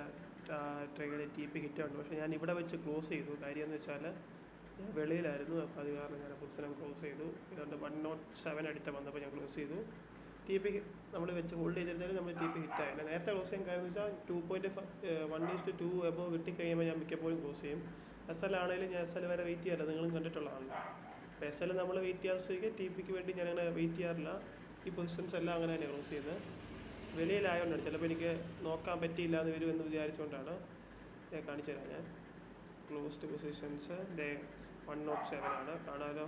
ട്രേഡ് TP ഹിറ്റുണ്ട്, പക്ഷേ ഞാൻ ഇവിടെ വെച്ച് ക്ലോസ് ചെയ്തു. കാര്യം എന്ന് വെച്ചാൽ ഞാൻ വെളിയിലായിരുന്നു, അപ്പോൾ അത് കാരണം ഞാൻ പുസ്തകം ക്ലോസ് ചെയ്തു. ഇതുകൊണ്ട് 107 അടുത്ത് വന്നപ്പോൾ ഞാൻ ക്ലോസ് ചെയ്തു. TP നമ്മൾ വെച്ച് ഹോൾഡ് ചെയ്തിരുന്നാലും നമ്മൾ TP ഹിറ്റായില്ല. നേരത്തെ ക്ലോസ് ചെയ്യാൻ കാര്യം എന്ന് വെച്ചാൽ 2.1:2 എബോ കിട്ടിക്കഴിയുമ്പോൾ ഞാൻ മിക്കപ്പോഴും ക്ലോസ് ചെയ്യും. SL ആണെങ്കിലും ഞാൻ SL വരെ വെയിറ്റ് ചെയ്യാറില്ല, നിങ്ങളും കണ്ടിട്ടുള്ളതാണല്ലോ. അപ്പോൾ SL നമ്മൾ വെയിറ്റ് ചെയ്യാൻ ശ്രമിക്കുക, TPക്ക് വേണ്ടി ഞാൻ അങ്ങനെ വെയിറ്റ് ചെയ്യാറില്ല. ഈ പൊസിഷൻസ് എല്ലാം അങ്ങനെ തന്നെ ക്ലോസ് ചെയ്യുന്നത്. വെളിയിലായതുകൊണ്ടാണ്, ചിലപ്പോൾ എനിക്ക് നോക്കാൻ പറ്റിയില്ല എന്ന് വരുമെന്ന് വിചാരിച്ചുകൊണ്ടാണ് ഞാൻ കാണിച്ചു തരാം. ഞാൻ ക്ലോസ്ഡ് പൊസിഷൻസ് 107 ആണ് കാണാമല്ലോ.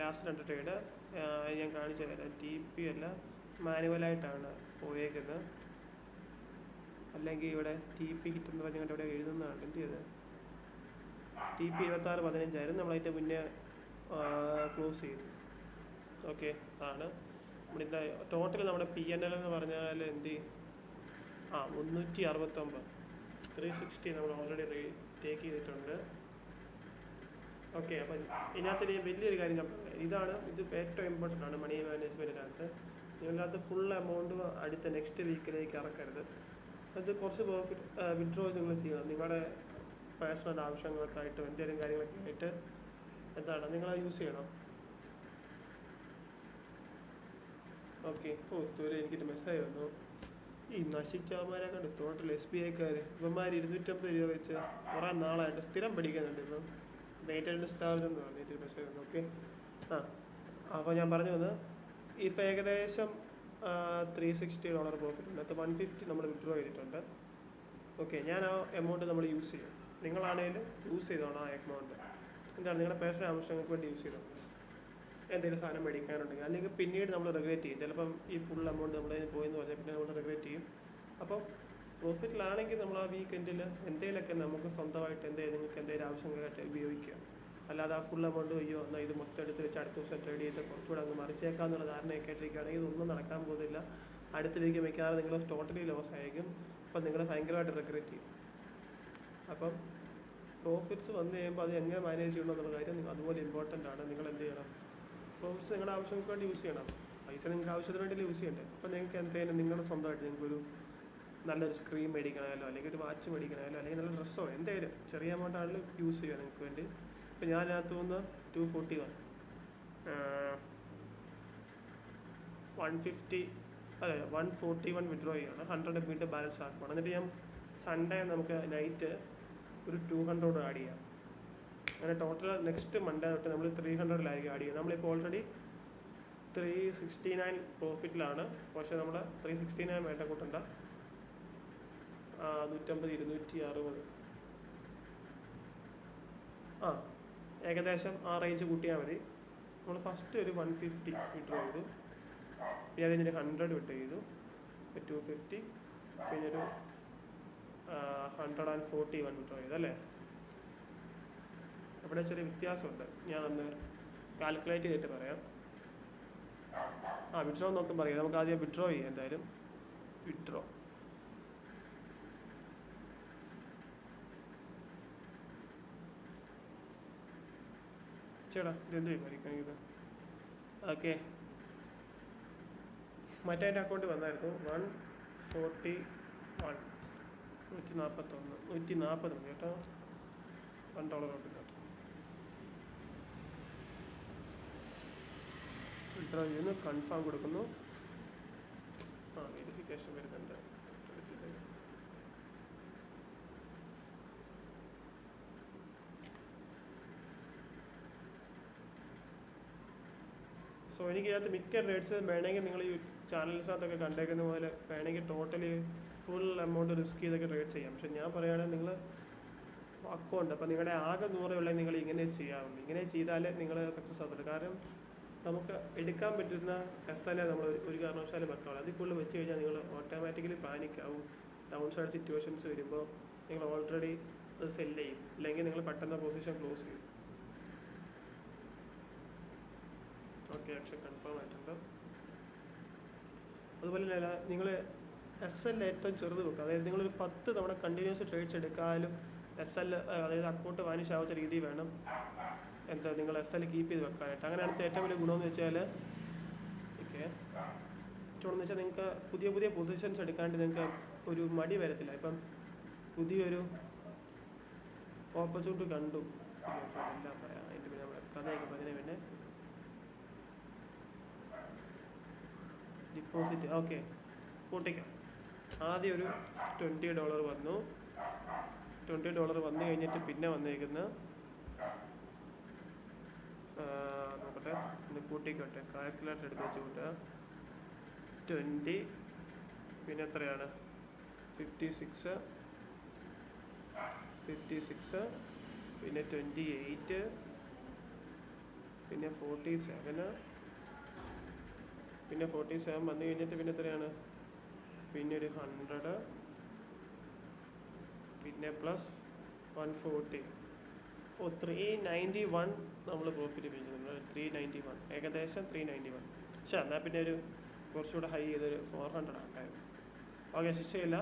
ലാസ്റ്റ് 2 ട്രേഡ് ഞാൻ കാണിച്ചു തരാം. TP അല്ല, മാനുവലായിട്ടാണ് പോയേക്കുന്നത്. അല്ലെങ്കിൽ ഇവിടെ TP ഹിറ്റെന്ന് പറഞ്ഞുകൊണ്ട് ഇവിടെ എഴുതുന്നതാണ്. എന്ത് ചെയ്തത്? TP 26.15 നമ്മളതിൻ്റെ മുന്നേ ക്ലോസ് ചെയ്തു. ഓക്കെ, ആണ് നമ്മളിൻ്റെ ടോട്ടൽ. നമ്മുടെ PNL എന്ന് പറഞ്ഞാൽ 369 360 നമ്മൾ ഓൾറെഡി ടേക്ക് ചെയ്തിട്ടുണ്ട്. ഓക്കെ, അപ്പം ഇതിനകത്ത് വലിയൊരു കാര്യം ഇത് ഏറ്റവും ഇമ്പോർട്ടൻ്റ് ആണ് മണി മാനേജ്മെൻറ്റിനകത്ത്. നിങ്ങളിനകത്ത് ഫുൾ എമൗണ്ട് അടുത്ത നെക്സ്റ്റ് വീക്കിലേക്ക് ഇറക്കരുത്. അത് കുറച്ച് വിഡ്രോ നിങ്ങൾ ചെയ്യണം. നിങ്ങളുടെ പേഴ്സണൽ ആവശ്യങ്ങൾക്കായിട്ടും എന്തെങ്കിലും കാര്യങ്ങളൊക്കെ ആയിട്ട് നിങ്ങൾ യൂസ് ചെയ്യണം. ഓക്കെ, ഇതുവരെ എനിക്കൊരു മെസ്സേജ് വന്നു. ഈ നശിച്ചവന്മാരെ കണ്ട് ടോട്ടൽ SBIക്കാർ ഇവന്മാർ 250 രൂപ വെച്ച് കുറേ നാളായിട്ട് സ്ഥിരം പഠിക്കുന്നുണ്ട്. ഇപ്പം മെയിൻ്റനൻസ് ചാർജ് എന്ന് പറഞ്ഞിട്ടൊരു മെസ്സേജ് വന്നു. ഓക്കെ, അപ്പോൾ ഞാൻ പറഞ്ഞു വന്നത് ഇപ്പോൾ ഏകദേശം $360 പ്രോഫിറ്റ് ഉണ്ട്. അത് 150 നമ്മൾ വിഡ്രോ ചെയ്തിട്ടുണ്ട്. ഓക്കെ, ഞാൻ ആ എമൗണ്ട് നമ്മൾ യൂസ് ചെയ്യും. നിങ്ങളാണെങ്കിലും യൂസ് ചെയ്തോണം ആ എമൗണ്ട്. നിങ്ങളുടെ പേഴ്സണൽ ആവശ്യങ്ങൾക്ക് വേണ്ടി യൂസ് ചെയ്തോ. എന്തെങ്കിലും സാധനം മേടിക്കാനുണ്ടെങ്കിൽ അല്ലെങ്കിൽ പിന്നീട് നമ്മൾ റിഗ്രറ്റ് ചെയ്യും. ചിലപ്പം ഈ ഫുൾ എമൗണ്ട് നമ്മൾ പോയെന്ന് പറഞ്ഞാൽ പിന്നെ നമ്മൾ റിഗ്രറ്റ് ചെയ്യും. അപ്പോൾ പ്രോഫിറ്റിലാണെങ്കിൽ നമ്മൾ ആ വീക്കെൻഡിൽ എന്തെങ്കിലുമൊക്കെ നമുക്ക് സ്വന്തമായിട്ട് നിങ്ങൾക്ക് എന്തെങ്കിലും ആവശ്യങ്ങളായിട്ട് ഉപയോഗിക്കുക. അല്ലാതെ ആ ഫുൾ എമൗണ്ട് എന്നാൽ ഇത് മൊത്തം എടുത്ത് വെച്ച് അടുത്ത ദിവസം ട്രേഡ് ചെയ്ത് കുറച്ചുകൂടെ അങ്ങ് മറിച്ചേക്കാന്നുള്ള ധാരണയൊക്കെ ആയിട്ടിരിക്കുകയാണെങ്കിൽ ഇതൊന്നും നടക്കാൻ പോകുന്നില്ല. അടുത്ത വീക്ക് മിക്കാതെ നിങ്ങൾ ടോട്ടലി ലോസ് ആയിരിക്കും. അപ്പം നിങ്ങൾ ഭയങ്കരമായിട്ട് റിഗ്രറ്റ് ചെയ്യും. അപ്പം പ്രോഫിറ്റ്സ് വന്നു കഴിയുമ്പോൾ അത് എങ്ങനെ മാനേജ് ചെയ്യണം എന്നുള്ള കാര്യം അതുപോലെ ഇമ്പോർട്ടൻ്റ് ആണ്. നിങ്ങൾ എന്ത് ചെയ്യണം? പ്രോഫിറ്റ്സ് നിങ്ങളുടെ ആവശ്യങ്ങൾക്ക് വേണ്ടി യൂസ് ചെയ്യണം. പൈസ നിങ്ങൾക്ക് ആവശ്യത്തിന് വേണ്ടി യൂസ് ചെയ്യണ്ടേ. അപ്പോൾ നിങ്ങൾക്ക് എന്തെങ്കിലും നിങ്ങളുടെ സ്വന്തമായിട്ട് നിങ്ങൾക്കൊരു നല്ലൊരു സ്ക്രീൻ മേടിക്കണമല്ലോ, അല്ലെങ്കിൽ ഒരു വാച്ച് മേടിക്കണമല്ലോ, അല്ലെങ്കിൽ നല്ല ഡ്രസ്സോ എന്തെങ്കിലും ചെറിയ എമൗണ്ട് ആണെങ്കിലും യൂസ് ചെയ്യുക നിങ്ങൾക്ക് വേണ്ടി. ഇപ്പോൾ ഞാൻ അതിനകത്ത് നിന്ന് 141 വിഡ്രോ ചെയ്യുകയാണ്. 100 വീണ്ടും ബാലൻസ് ആക്കുകയാണ്. എന്നിട്ട് ഞാൻ സൺഡേ നമുക്ക് നൈറ്റ് ഒരു 200 ആഡ് ചെയ്യാം. അങ്ങനെ ടോട്ടൽ നെക്സ്റ്റ് മൺഡേ തൊട്ട് നമ്മൾ 300 ആഡ് ചെയ്യുക. നമ്മളിപ്പോൾ ഓൾറെഡി 369 പ്രോഫിറ്റിലാണ്. പക്ഷേ നമ്മൾ 369 വേണ്ട കൂട്ടണ്ട, 150 260 ഏകദേശം ആ റേഞ്ച് കൂട്ടിയാൽ മതി. നമ്മൾ ഫസ്റ്റ് ഒരു 150 വിഡ്രോ ചെയ്തു, പിന്നെ അതിനൊരു 100 വിട്ട് ചെയ്തു, 250, പിന്നെ ഒരു 141 വിഡ്രോ ചെയ്തു അല്ലേ. അവിടെ ചെറിയ വ്യത്യാസമുണ്ട്, ഞാനൊന്ന് കാൽക്കുലേറ്റ് ചെയ്തിട്ട് പറയാം. വിഡ്രോ നോക്കാൻ പറയാം. നമുക്ക് ആദ്യം വിഡ്രോ ചെയ്യാം. എന്തായാലും വിഡ്രോ ചേട്ടാ ഇതെന്ത് ചെയ്യുമായിരിക്കും ഇത്. ഓക്കെ, മറ്റേ അക്കൗണ്ട് വന്നായിരുന്നു 141 140 കേട്ടോ. $1 ഉണ്ട് കേട്ടോ. വിഡ്രോ ചെയ്യുന്നു, കൺഫേം കൊടുക്കുന്നു. വെരിഫിക്കേഷൻ വരുന്നുണ്ട്. സോ എനിക്കതിനകത്ത് മിക്ക ട്രേഡ്സ് വേണമെങ്കിൽ നിങ്ങൾ ഈ ചാനൽസിനകത്തൊക്കെ കണ്ടേക്കുന്ന പോലെ വേണമെങ്കിൽ ടോട്ടലി ഫുൾ എമൗണ്ട് റിസ്ക് ചെയ്തൊക്കെ ട്രേഡ് ചെയ്യാം. പക്ഷെ ഞാൻ പറയുകയാണെങ്കിൽ നിങ്ങൾ അക്കൗണ്ട് അപ്പോൾ നിങ്ങളുടെ ആകെ 100 ഉള്ളത് നിങ്ങൾ ഇങ്ങനെ ചെയ്യാറുണ്ട്. ഇങ്ങനെ ചെയ്താൽ നിങ്ങൾ സക്സസ് ആകത്തുള്ളൂ. കാരണം നമുക്ക് എടുക്കാൻ പറ്റുന്ന SL നമ്മൾ ഒരു കാരണവശാലും വെക്കാവുള്ളൂ. അതിൽ കൂടുതൽ വെച്ച് കഴിഞ്ഞാൽ നിങ്ങൾ ഓട്ടോമാറ്റിക്കലി പാനിക്കാവും. ഡൗൺ സൈഡ് സിറ്റുവേഷൻസ് വരുമ്പോൾ നിങ്ങൾ ഓൾറെഡി അത് സെല്ല് ചെയ്യും, അല്ലെങ്കിൽ നിങ്ങൾ പെട്ടെന്ന് പൊസിഷൻ ക്ലോസ് ചെയ്യും. ഓക്കെ, ആക്ഷൻ കൺഫേം ആയിട്ടുണ്ട്. അതുപോലെ തന്നെ നിങ്ങൾ SL ഏറ്റവും ചെറുത് വെക്കുക. അതായത് നിങ്ങളൊരു 10 തവണ കണ്ടിന്യൂസ് ട്രേഡ്സ് എടുക്കാനും SL അതായത് അക്കൗണ്ട് വാനിഷ് ആവാത്ത രീതി വേണം എന്താ നിങ്ങൾ SL കീപ്പ് ചെയ്ത് വെക്കാനായിട്ട്. അങ്ങനെയാണ് ഏറ്റവും വലിയ ഗുണമെന്ന് വെച്ചാൽ ഓക്കെ ചൂടെന്ന് വെച്ചാൽ നിങ്ങൾക്ക് പുതിയ പുതിയ പൊസിഷൻസ് എടുക്കാണ്ട് നിങ്ങൾക്ക് ഒരു മടി വരത്തില്ല. ഇപ്പം പുതിയൊരു ഓപ്പർച്യൂണിറ്റി കണ്ടു എല്ലാം പറയാം. അതിൻ്റെ പിന്നെ നമ്മുടെ കഥയൊക്കെ പറഞ്ഞതിന് പിന്നെ ഡിപ്പോസിറ്റ് ഓക്കെ കൂട്ടിക്കാം. ആദ്യം ഒരു $20 വന്നു. $20 വന്നു കഴിഞ്ഞിട്ട് പിന്നെ വന്നേക്കുന്ന നോക്കട്ടെ പിന്നെ കൂട്ടിക്കോട്ടെ, കാൽക്കുലേറ്റർ എടുത്ത് വെച്ച് കൂട്ടുക. 20 പിന്നെ എത്രയാണ് 56 പിന്നെ 28 പിന്നെ 47 പിന്നെ 47 വന്നു കഴിഞ്ഞിട്ട് പിന്നെ എത്രയാണ് പിന്നെ ഒരു 100 പിന്നെ പ്ലസ് 140 391 നമ്മൾ പ്രോഫിറ്റ് പിടിച്ചിട്ടുണ്ട്. 391 ഏകദേശം 391. പക്ഷേ എന്നാൽ പിന്നെ ഒരു കുറച്ചുകൂടെ ഹൈ ചെയ്തൊരു 400 ആക്കായിരുന്നു. ഓക്കെ ശിക്ഷയില്ല.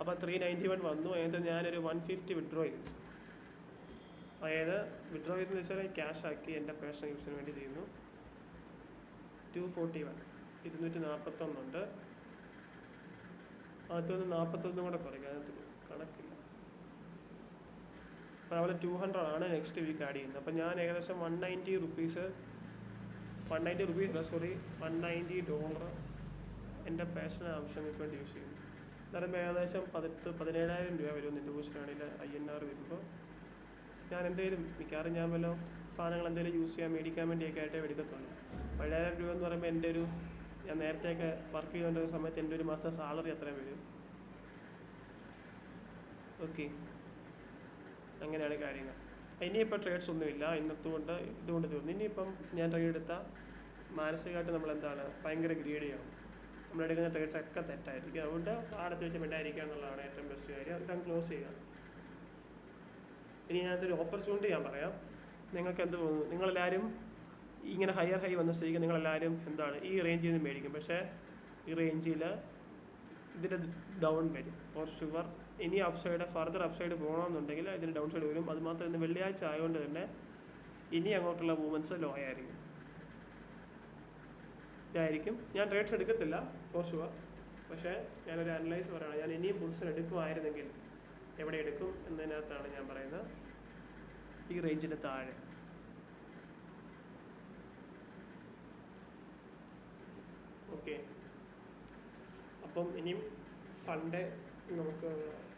അപ്പോൾ 391 വന്നു. അതിനകത്ത് ഞാനൊരു 150 വിഡ്രോ ചെയ്തു. അതായത് വിഡ്രോ ചെയ്തെന്ന് വെച്ചാൽ ക്യാഷ് ആക്കി എൻ്റെ പേഴ്സണൽ യൂസിന് വേണ്ടി ചെയ്യുന്നു. 241 241 ഉണ്ട്. അതിനകത്തൊന്ന് 41 കൂടെ കുറയ്ക്കുക, അതിനകത്ത് കണക്കില്ല. അപ്പോൾ നമ്മൾ 200 ആണ് നെക്സ്റ്റ് വീക്ക് ആഡ് ചെയ്യുന്നത്. അപ്പോൾ ഞാൻ ഏകദേശം $190 എൻ്റെ പേഴ്സണൽ ആവശ്യങ്ങൾക്ക് വേണ്ടി യൂസ് ചെയ്യുന്നു. അതായത് ഏകദേശം 17,000 രൂപ വരും എൻ്റെ യൂസിനാണെങ്കിൽ INR വരുമ്പോൾ. ഞാൻ എന്തെങ്കിലും മിക്കവാറും ഞാൻ വല്ല സാധനങ്ങൾ എന്തെങ്കിലും യൂസ് ചെയ്യാൻ മേടിക്കാൻ വേണ്ടിയൊക്കെ ആയിട്ടേ എടുക്കത്തുള്ളൂ. 7,000 രൂപ എന്ന് പറയുമ്പോൾ എൻ്റെ ഒരു ഞാൻ നേരത്തെയൊക്കെ വർക്ക് ചെയ്തുകൊണ്ടിരുന്ന സമയത്ത് എൻ്റെ ഒരു മാസത്തെ സാലറി അത്രയും വരും. ഓക്കെ അങ്ങനെയാണ് കാര്യങ്ങൾ. ഇനിയിപ്പോൾ ട്രേഡ്സ് ഒന്നുമില്ല ഇതുകൊണ്ട് തീർന്നു. ഇനിയിപ്പം ഞാൻ ട്രേഡ് എടുത്താൽ മാനസികമായിട്ട് നമ്മളെന്താണ് ഭയങ്കര ഗ്രീഡ് ചെയ്യണം. നമ്മളെടുക്കുന്ന ട്രേഡ്സ് ഒക്കെ തെറ്റായിരിക്കും. അതുകൊണ്ട് ആടത്ത് വെച്ച് മിണ്ടായിരിക്കുക എന്നുള്ളതാണ് ഏറ്റവും ബെസ്റ്റ് കാര്യം. അത് ക്ലോസ് ചെയ്യുക. ഇനി ഞാനതൊരു ഓപ്പർച്യൂണിറ്റി ഞാൻ പറയാം. നിങ്ങൾക്ക് എന്ത് തോന്നുന്നു? നിങ്ങളെല്ലാവരും ഇങ്ങനെ ഹൈ വന്ന സ്ഥിതിക്ക് നിങ്ങളെല്ലാവരും എന്താണ് ഈ റേഞ്ചിൽ നിന്ന് മേടിക്കും. പക്ഷേ ഈ റേഞ്ചിൽ ഇതിൻ്റെ ഡൗൺ വരും ഫോർ ഷുവർ. ഇനി ഫർദർ അപ്സൈഡ് പോകണമെന്നുണ്ടെങ്കിൽ ഇതിന് ഡൗൺ സൈഡ് വരും. അതുമാത്രം ഇന്ന് വെള്ളിയാഴ്ച ആയതുകൊണ്ട് തന്നെ ഇനി അങ്ങോട്ടുള്ള മൂവ്മെൻറ്റ്സ് ലോ ആയിരിക്കും. ഇതായിരിക്കും. ഞാൻ ട്രേഡ്സ് എടുക്കത്തില്ല ഫോർ ഷുവർ. പക്ഷേ ഞാനൊരു അനലൈസ് പറയുകയാണ്. ഞാൻ ഇനിയും പൊസിഷൻ എടുക്കുമായിരുന്നെങ്കിൽ എവിടെ എടുക്കും എന്നതിനകത്താണ് ഞാൻ പറയുന്നത്. ഈ റേഞ്ചിന് താഴെ. ഓക്കെ അപ്പം ഇനിയും സൺഡേ നമുക്ക്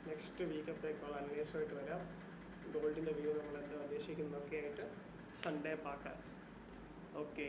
നെക്സ്റ്റ് വീക്കത്തേക്കുള്ള അനലൈസുമായിട്ട് വരാം. ഗോൾഡിൻ്റെ വ്യൂ നമ്മൾ എന്താ ഉദ്ദേശിക്കുന്നതൊക്കെ ആയിട്ട് സൺഡേ പാക്കാം. ഓക്കെ.